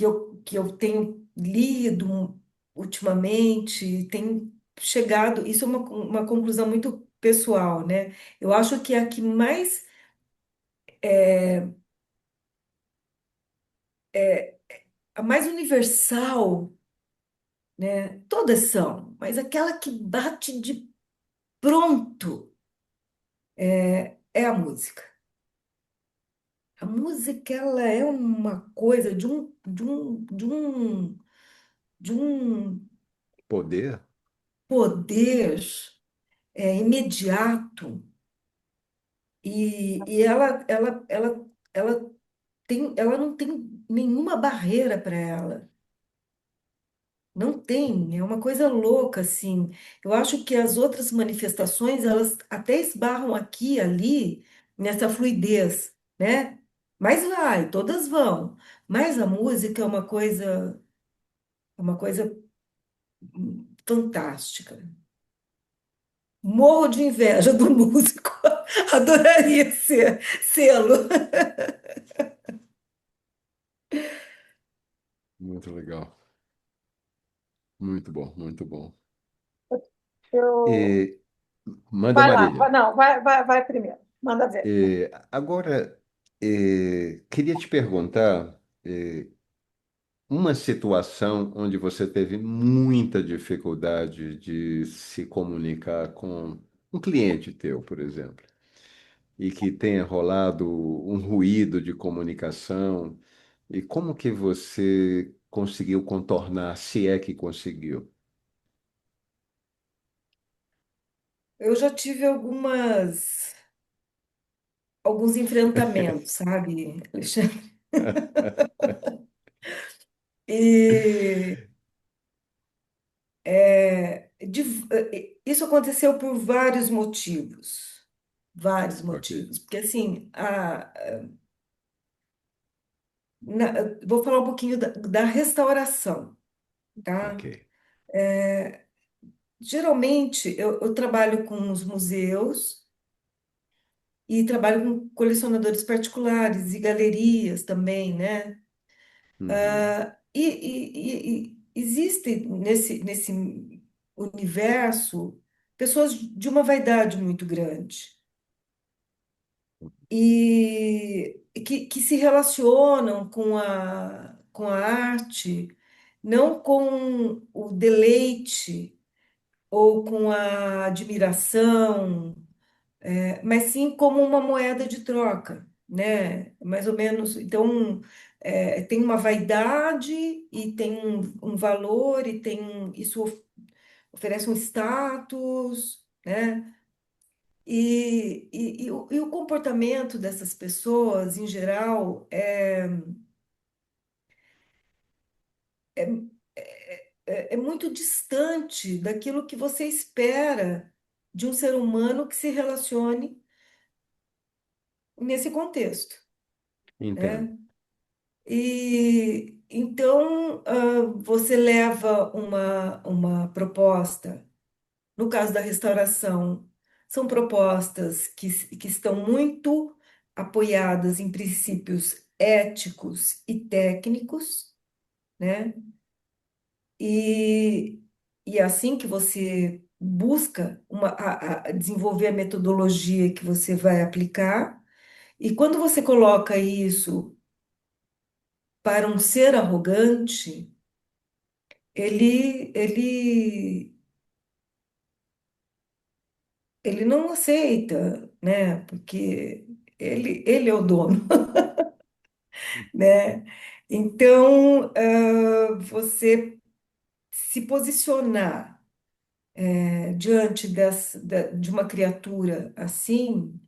eu tenho lido ultimamente, tenho chegado, isso é uma conclusão muito pessoal, né? Eu acho que a que mais, a mais universal, né? Todas são, mas aquela que bate de pronto é a música. A música, ela é uma coisa de um Poder? poder imediato. E ela ela não tem nenhuma barreira para ela. Não tem, é uma coisa louca, assim. Eu acho que as outras manifestações, elas até esbarram aqui e ali nessa fluidez, né? Mas vai, todas vão. Mas a música é uma coisa fantástica. Morro de inveja do músico. Adoraria sê-lo. Muito legal. Muito bom, muito bom. Eu... E, manda Vai lá, Marília. não, vai primeiro. Manda ver. Agora, queria te perguntar, uma situação onde você teve muita dificuldade de se comunicar com um cliente teu, por exemplo, e que tenha rolado um ruído de comunicação, e como que você conseguiu contornar, se é que conseguiu? Eu já tive alguns enfrentamentos, sabe, Alexandre? E isso aconteceu por vários motivos. Vários Ok, motivos. Porque, assim, vou falar um pouquinho da restauração, ok. tá? Geralmente, eu trabalho com os museus e trabalho com colecionadores particulares e galerias também, né? Uhum. E existe nesse universo pessoas de uma vaidade muito grande e que se relacionam com a arte, não com o deleite ou com a admiração, mas sim como uma moeda de troca, né? Mais ou menos. Então, tem uma vaidade e tem um valor e isso oferece um status, né? E o comportamento dessas pessoas, em geral, é muito distante daquilo que você espera de um ser humano que se relacione nesse contexto, Entendo. né? E então você leva uma proposta No caso da restauração, são propostas que estão muito apoiadas em princípios éticos e técnicos, né? E, e é assim que você busca a desenvolver a metodologia que você vai aplicar, e quando você coloca isso para um ser arrogante, ele ele não aceita, né? Porque ele é o dono, né? Então, você se posicionar diante de uma criatura assim,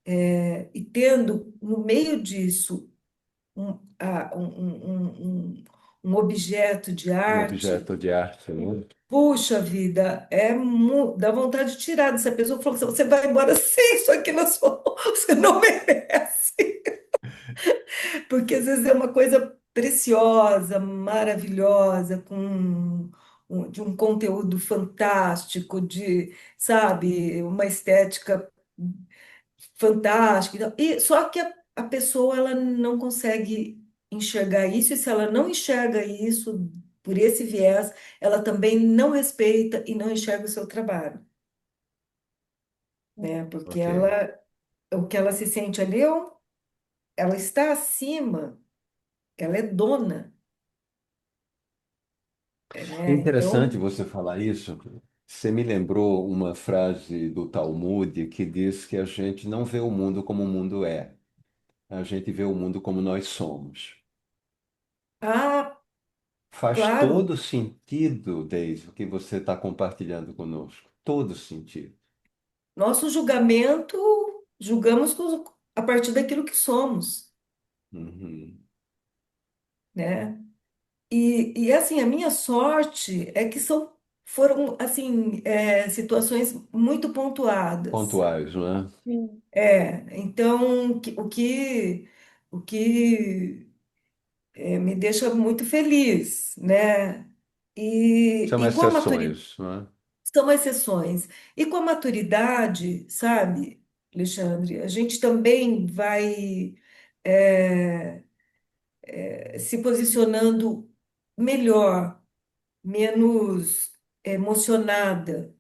e tendo no meio disso um objeto de Um arte. objeto de arte, né? Puxa vida, dá vontade de tirar dessa pessoa. Falou assim, você vai embora sem isso aqui na sua mão, você não merece. Porque às vezes é uma coisa preciosa, maravilhosa, de um conteúdo fantástico, sabe, uma estética fantástica. Só que a pessoa ela não consegue enxergar isso, e se ela não enxerga isso por esse viés, ela também não respeita e não enxerga o seu trabalho, né? Porque Ok. o que ela se sente ali, ela está acima, ela é dona, né? Interessante Então, você falar isso. Você me lembrou uma frase do Talmud que diz que a gente não vê o mundo como o mundo é, a gente vê o mundo como nós somos. ah, Faz claro, todo sentido, Deise, o que você está compartilhando conosco. Todo sentido. nosso julgamento, julgamos a partir daquilo que somos, Uhum. né? E assim, a minha sorte é que foram assim, situações muito pontuadas. Pontuais, não é? Então, o que me deixa muito feliz, né? São E com a maturidade, exceções, não é? são exceções. E com a maturidade, sabe, Alexandre, a gente também vai é, se posicionando melhor, menos emocionada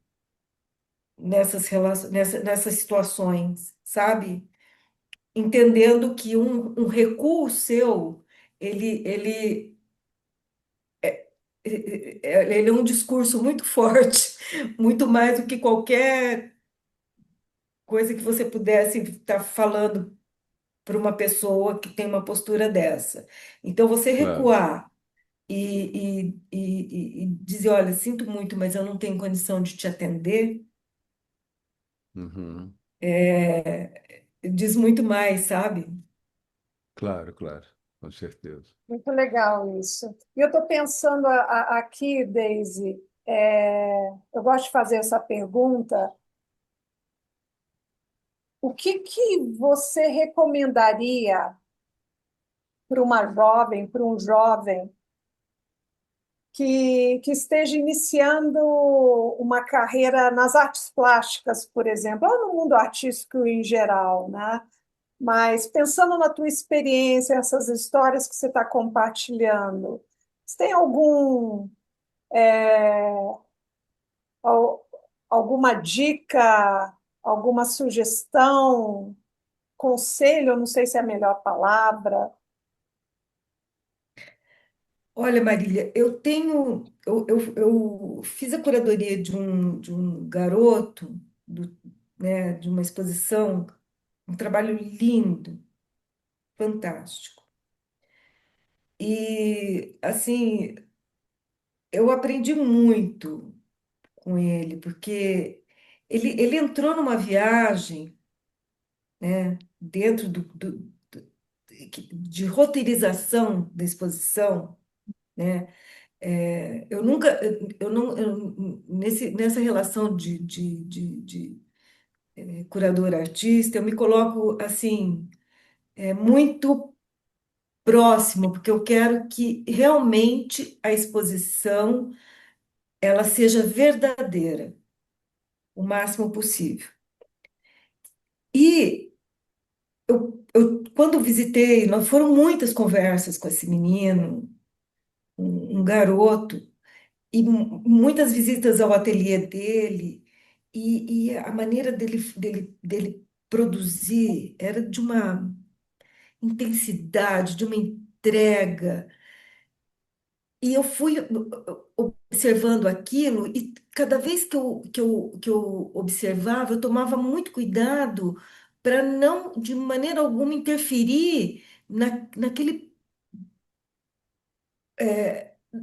nessas situações, sabe? Entendendo que um recuo seu, ele, ele é um discurso muito forte, muito mais do que qualquer coisa que você pudesse estar falando para uma pessoa que tem uma postura dessa. Então, você Claro. recuar e dizer, olha, sinto muito, mas eu não tenho condição de te atender, Uhum. diz muito mais, sabe? Claro, claro, com certeza. Muito legal isso. E eu estou pensando aqui, Daisy, eu gosto de fazer essa pergunta: o que que você recomendaria para uma jovem, para um jovem que esteja iniciando uma carreira nas artes plásticas, por exemplo, ou no mundo artístico em geral, né? Mas pensando na tua experiência, essas histórias que você está compartilhando, você tem al- alguma dica, alguma sugestão, conselho? Eu não sei se é a melhor palavra. Olha, Marília, eu fiz a curadoria de um garoto, né, de uma exposição, um trabalho lindo, fantástico. E, assim, eu aprendi muito com ele, porque ele entrou numa viagem, né, dentro de roteirização da exposição, né? Eu nunca, eu não, nessa relação de curador-artista, eu me coloco assim, muito próximo, porque eu quero que realmente a exposição ela seja verdadeira, o máximo possível. E quando visitei, foram muitas conversas com esse menino, um garoto, e muitas visitas ao ateliê dele, e a maneira dele produzir era de uma intensidade, de uma entrega. E eu fui observando aquilo, e cada vez que eu observava, eu tomava muito cuidado para não, de maneira alguma, interferir naquele.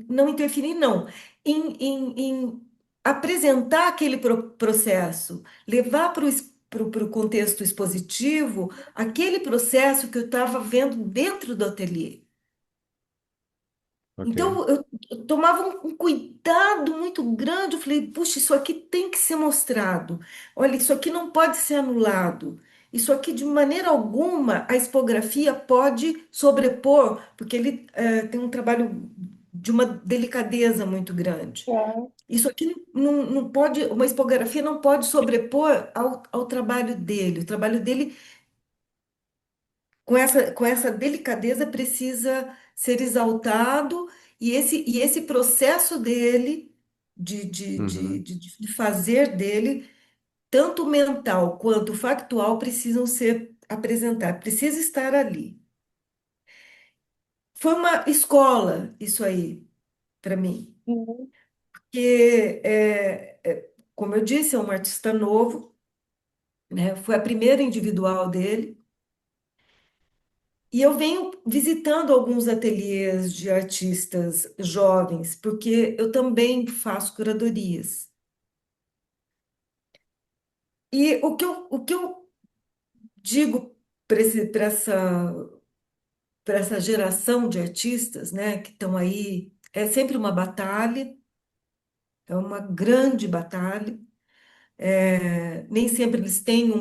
Não interferir, não. Em apresentar aquele processo, levar para o contexto expositivo aquele processo que eu estava vendo dentro do ateliê. Ok. Então, eu tomava um cuidado muito grande. Eu falei, puxa, isso aqui tem que ser mostrado. Olha, isso aqui não pode ser anulado. Isso aqui, de maneira alguma, a expografia pode sobrepor, porque ele tem um trabalho de uma delicadeza muito grande. É. Isso aqui não pode, uma expografia não pode sobrepor ao trabalho dele. O trabalho dele com essa delicadeza precisa ser exaltado e esse processo dele Uhum. de fazer dele, tanto mental quanto factual, precisam ser apresentados, precisa estar ali. Foi uma escola isso aí para mim, Uhum. porque, como eu disse, é um artista novo, né? Foi a primeira individual dele. E eu venho visitando alguns ateliês de artistas jovens, porque eu também faço curadorias. E o que eu digo para essa geração de artistas, né, que estão aí, é sempre uma batalha, é uma grande batalha. Nem sempre eles têm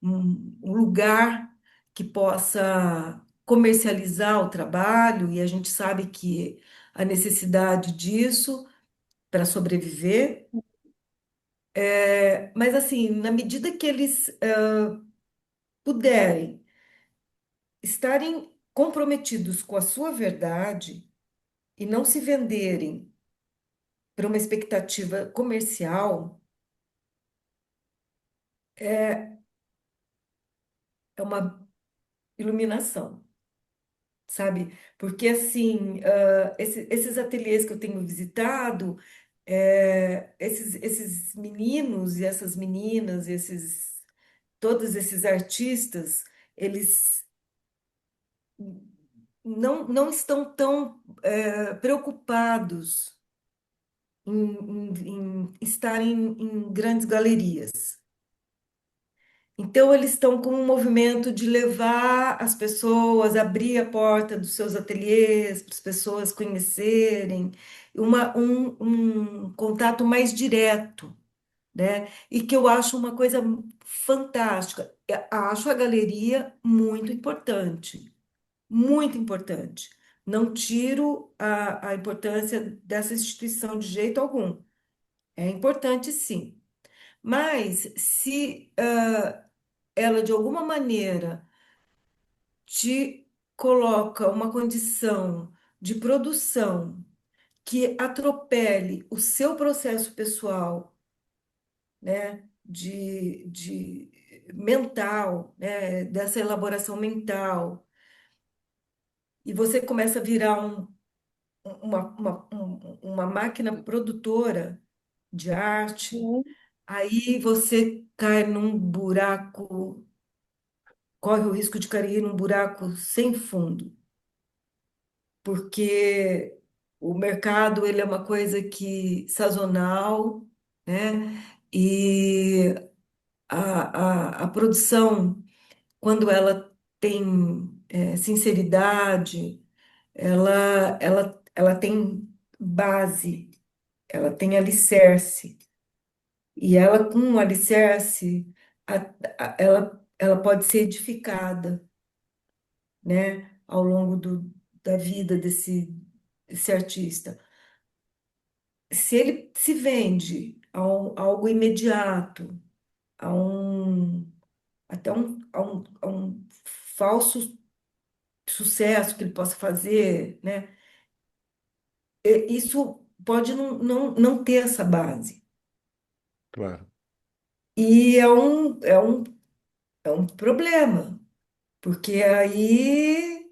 um lugar que possa comercializar o trabalho, e a gente sabe que a necessidade disso para sobreviver. Mas, assim, na medida que eles puderem estarem comprometidos com a sua verdade e não se venderem para uma expectativa comercial, é uma iluminação. Sabe? Porque, assim, esses ateliês que eu tenho visitado, esses meninos e essas meninas, todos esses artistas, eles não estão tão preocupados em estarem em grandes galerias. Então, eles estão com um movimento de levar as pessoas, abrir a porta dos seus ateliês, para as pessoas conhecerem, um contato mais direto, né? E que eu acho uma coisa fantástica. Eu acho a galeria muito importante, muito importante. Não tiro a importância dessa instituição de jeito algum. É importante, sim. Mas se ela de alguma maneira te coloca uma condição de produção que atropele o seu processo pessoal, né, de mental, né, dessa elaboração mental, e você começa a virar uma máquina produtora de arte, Uhum. aí você cai num buraco, corre o risco de cair num buraco sem fundo, porque o mercado ele é uma coisa que sazonal, né? E a produção, quando ela tem sinceridade, ela tem base, ela tem alicerce. E ela, com o alicerce, a- ela pode ser edificada, né, ao longo da vida desse artista. Se ele se vende a algo imediato, a um, até a um falso sucesso que ele possa fazer, né? Isso pode não ter essa base. Claro. E é um problema, porque aí,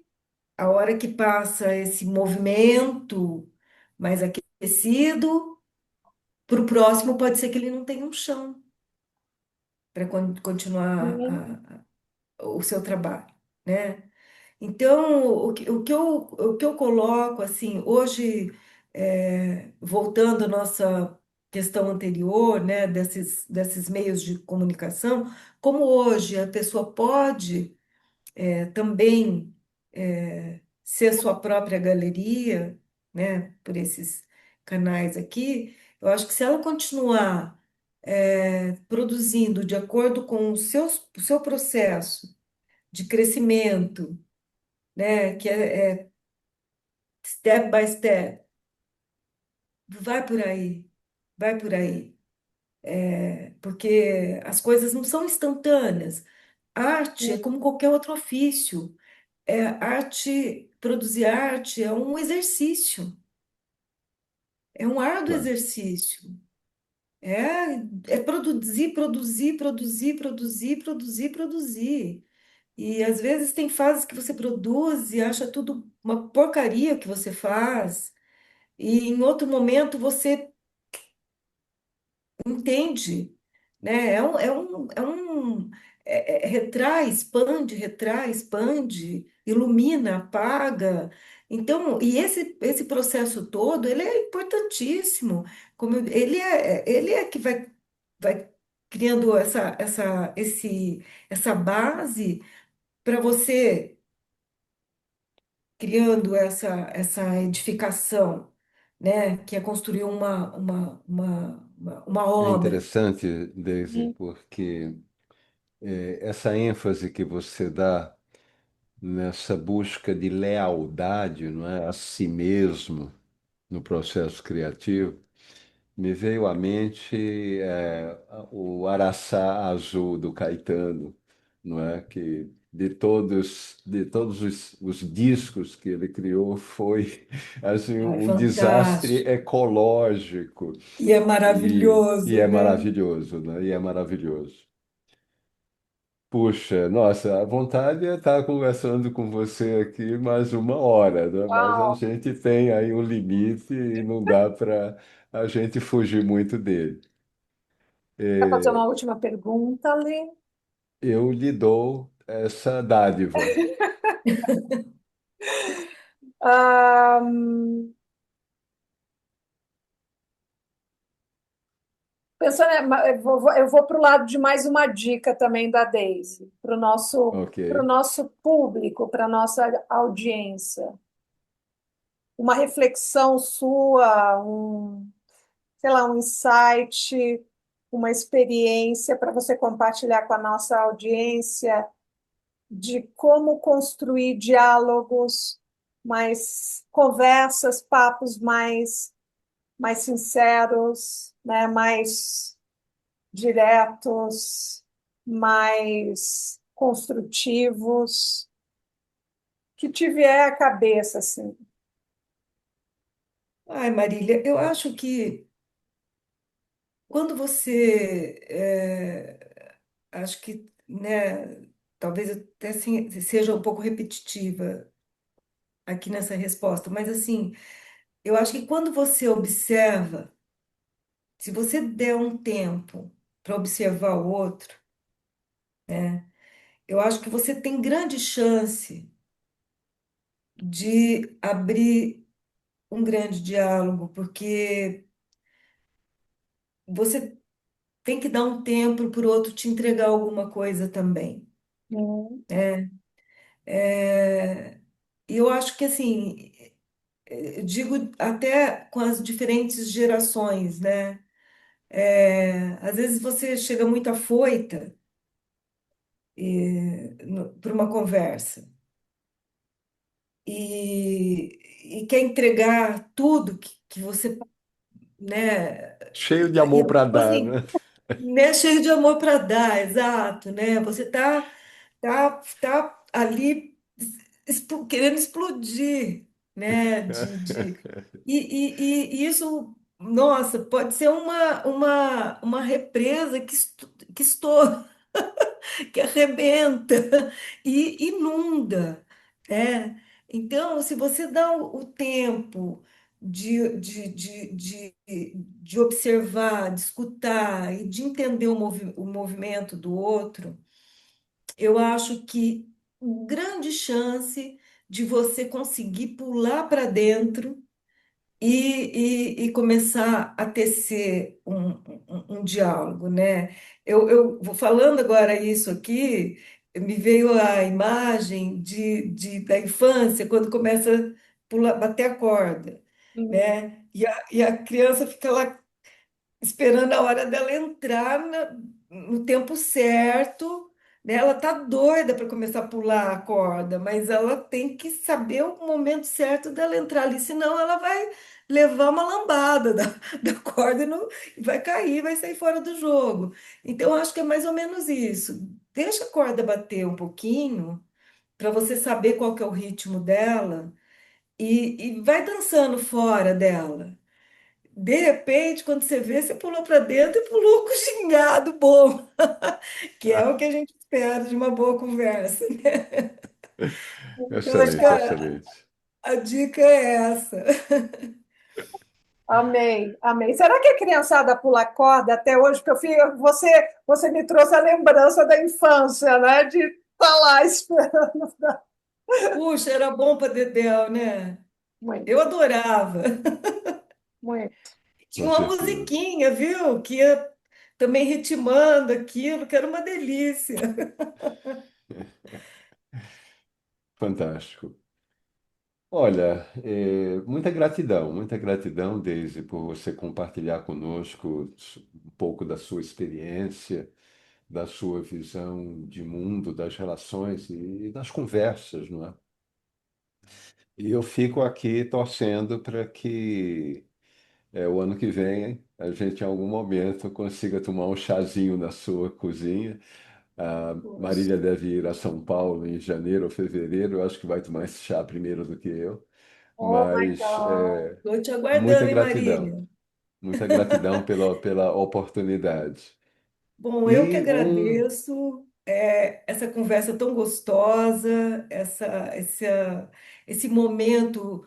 a hora que passa esse movimento mais aquecido, para o próximo pode ser que ele não tenha um chão para continuar Sim. o seu trabalho, né? Então, o que eu coloco, assim, hoje, voltando à nossa questão anterior, né, desses meios de comunicação, como hoje a pessoa pode também ser sua própria galeria, né, por esses canais aqui, eu acho que se ela continuar produzindo de acordo com o seu processo de crescimento, né, que é step by step, vai por aí, vai por aí. Porque as coisas não são instantâneas. Arte é como qualquer outro ofício. Produzir arte é um exercício, é um árduo Claro. exercício. É, é produzir, produzir, produzir, produzir, produzir, produzir. E às vezes tem fases que você produz e acha tudo uma porcaria que você faz, e em outro momento você entende, né? Retrai, expande, ilumina, apaga. Então, e esse processo todo, ele é importantíssimo. Ele é que vai criando essa base para você, criando essa edificação, né? Que é construir uma É obra. interessante, Daisy, Sim. porque essa ênfase que você dá nessa busca de lealdade, não é, a si mesmo no processo criativo, me veio à mente o Araçá Azul do Caetano, não é? Que de todos os discos que ele criou foi assim Ai, um desastre fantástico. ecológico E é e maravilhoso, é né? maravilhoso, né? E é maravilhoso. Puxa, nossa, a vontade é estar conversando com você aqui mais uma hora, né? Mas a Uau. gente tem aí um limite e não dá para a gente fugir muito dele. Quer fazer uma É, última pergunta, Lê? eu lhe dou essa dádiva, Ahn, Pensando, eu vou para o lado de mais uma dica também da Daisy, ok? para o nosso público, para a nossa audiência. Uma reflexão sua, sei lá, um insight, uma experiência para você compartilhar com a nossa audiência de como construir diálogos, mais conversas, papos mais sinceros, né? Mais diretos, mais construtivos, que te vier à cabeça, assim. Ai, Marília, eu acho que quando acho que, né, talvez até seja um pouco repetitiva aqui nessa resposta, mas assim, eu acho que quando você observa, se você der um tempo para observar o outro, né, eu acho que você tem grande chance de abrir um grande diálogo, porque você tem que dar um tempo para o outro te entregar alguma coisa também, Hum. né? E eu acho que assim, eu digo até com as diferentes gerações, né? Às vezes você chega muito afoita para uma conversa e quer entregar tudo que você né? Cheio de E, amor para tipo dar, assim, né? né, cheio de amor para dar, exato, né? Você tá ali querendo explodir, né? E isso, nossa, pode ser uma represa que estoura, que arrebenta e inunda, né? Então, se você dá o tempo de observar, de escutar e de entender o movimento do outro, eu acho que grande chance de você conseguir pular para dentro e começar a tecer um diálogo, né? Eu vou falando agora isso aqui, me veio a imagem da infância, quando começa a pular, bater a corda, Hum. né? E a criança fica lá esperando a hora dela entrar no tempo certo, né? Ela tá doida para começar a pular a corda, mas ela tem que saber o momento certo dela entrar ali, senão ela vai levar uma lambada da corda e vai cair, vai sair fora do jogo. Então, eu acho que é mais ou menos isso. Deixa a corda bater um pouquinho para você saber qual que é o ritmo dela e vai dançando fora dela. De repente, quando você vê, você pulou para dentro e pulou com xingado bom, que é o que a gente espera de uma boa conversa, né? Então, acho que Excelente, excelente. a dica é essa. Amei, amei. Será que a criançada pula corda até hoje? Porque você me trouxe a lembrança da infância, né? De estar lá esperando. Puxa, era bom para Dedéu, né? Muito, Eu adorava. muito. Tinha Com uma certeza. musiquinha, viu? Que ia também ritmando aquilo, que era uma delícia. Fantástico. Olha, muita gratidão, Daisy, por você compartilhar conosco um pouco da sua experiência, da sua visão de mundo, das relações e das conversas, não é? E eu fico aqui torcendo para que o ano que vem a gente, em algum momento, consiga tomar um chazinho na sua cozinha. A Poxa. Marília deve ir a São Paulo em janeiro ou fevereiro. Eu acho que vai tomar esse chá primeiro do que eu. Oh my Mas God. Estou te muita aguardando, hein, gratidão. Marília? Muita gratidão pela oportunidade. Bom, eu que E um. agradeço essa conversa tão gostosa, esse momento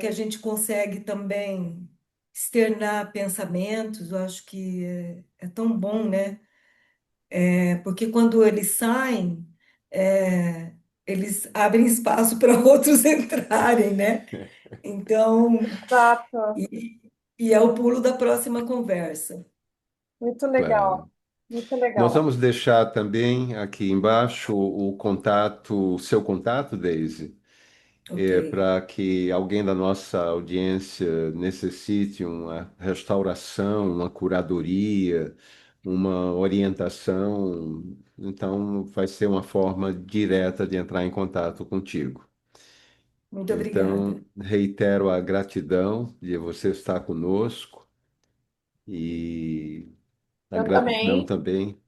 que a gente consegue também externar pensamentos. Eu acho que é tão bom, né? Porque quando eles saem, é, eles abrem espaço para outros entrarem, né? Então, Exato. e, e é o pulo da próxima conversa. Muito legal. Claro. Muito Nós legal. vamos deixar também aqui embaixo o contato, o seu contato, Daisy, Ok, para que alguém da nossa audiência necessite uma restauração, uma curadoria, uma orientação. Então, vai ser uma forma direta de entrar em contato contigo. muito Então, obrigada. reitero a gratidão de você estar conosco e a Eu gratidão também. também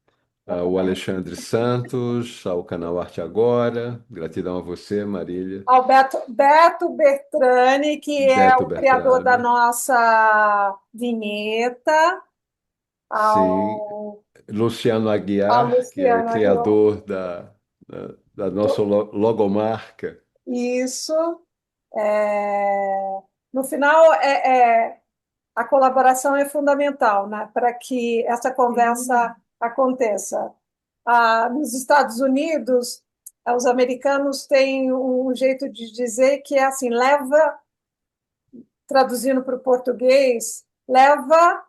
Eu ao também. Alexandre Santos, ao canal Arte Agora. Gratidão a você, Marília. Ao Beto Bertrani, que é Beto o criador da Bertrame. nossa vinheta, Sim, ao, Luciano ao Aguiar, que é Luciano Aguilar. criador da nossa logomarca. Isso. No final, a colaboração é fundamental, né, para que essa conversa Sim, aconteça. Nos Estados Unidos, os americanos têm um jeito de dizer que é assim, traduzindo para o português, leva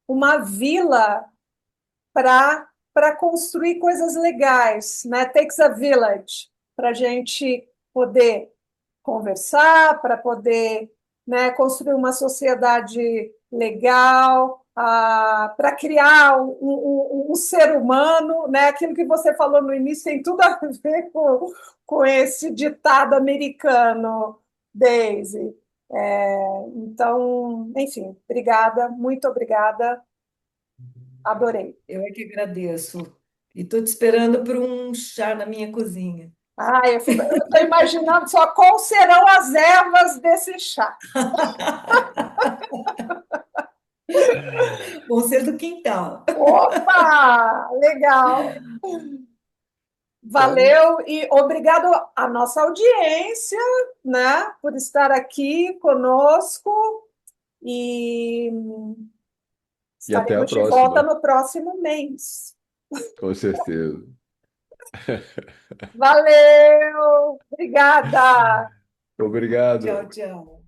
uma vila para construir coisas legais, né? Takes a village para a gente poder conversar, para poder, né, construir uma sociedade legal, para criar um ser humano, né? Aquilo que você falou no início tem tudo a ver com esse ditado americano, Daisy. Então, enfim, obrigada, muito obrigada, adorei. Eu é que agradeço. E estou te esperando por um chá na minha cozinha. Eu estou imaginando só quais serão as ervas desse chá. Vão ser do quintal. Opa, legal. Então, Valeu e obrigado à nossa audiência, né, por estar aqui conosco e e até a estaremos de volta próxima, no próximo mês. com certeza. Valeu, obrigada. Tchau, Obrigado. tchau.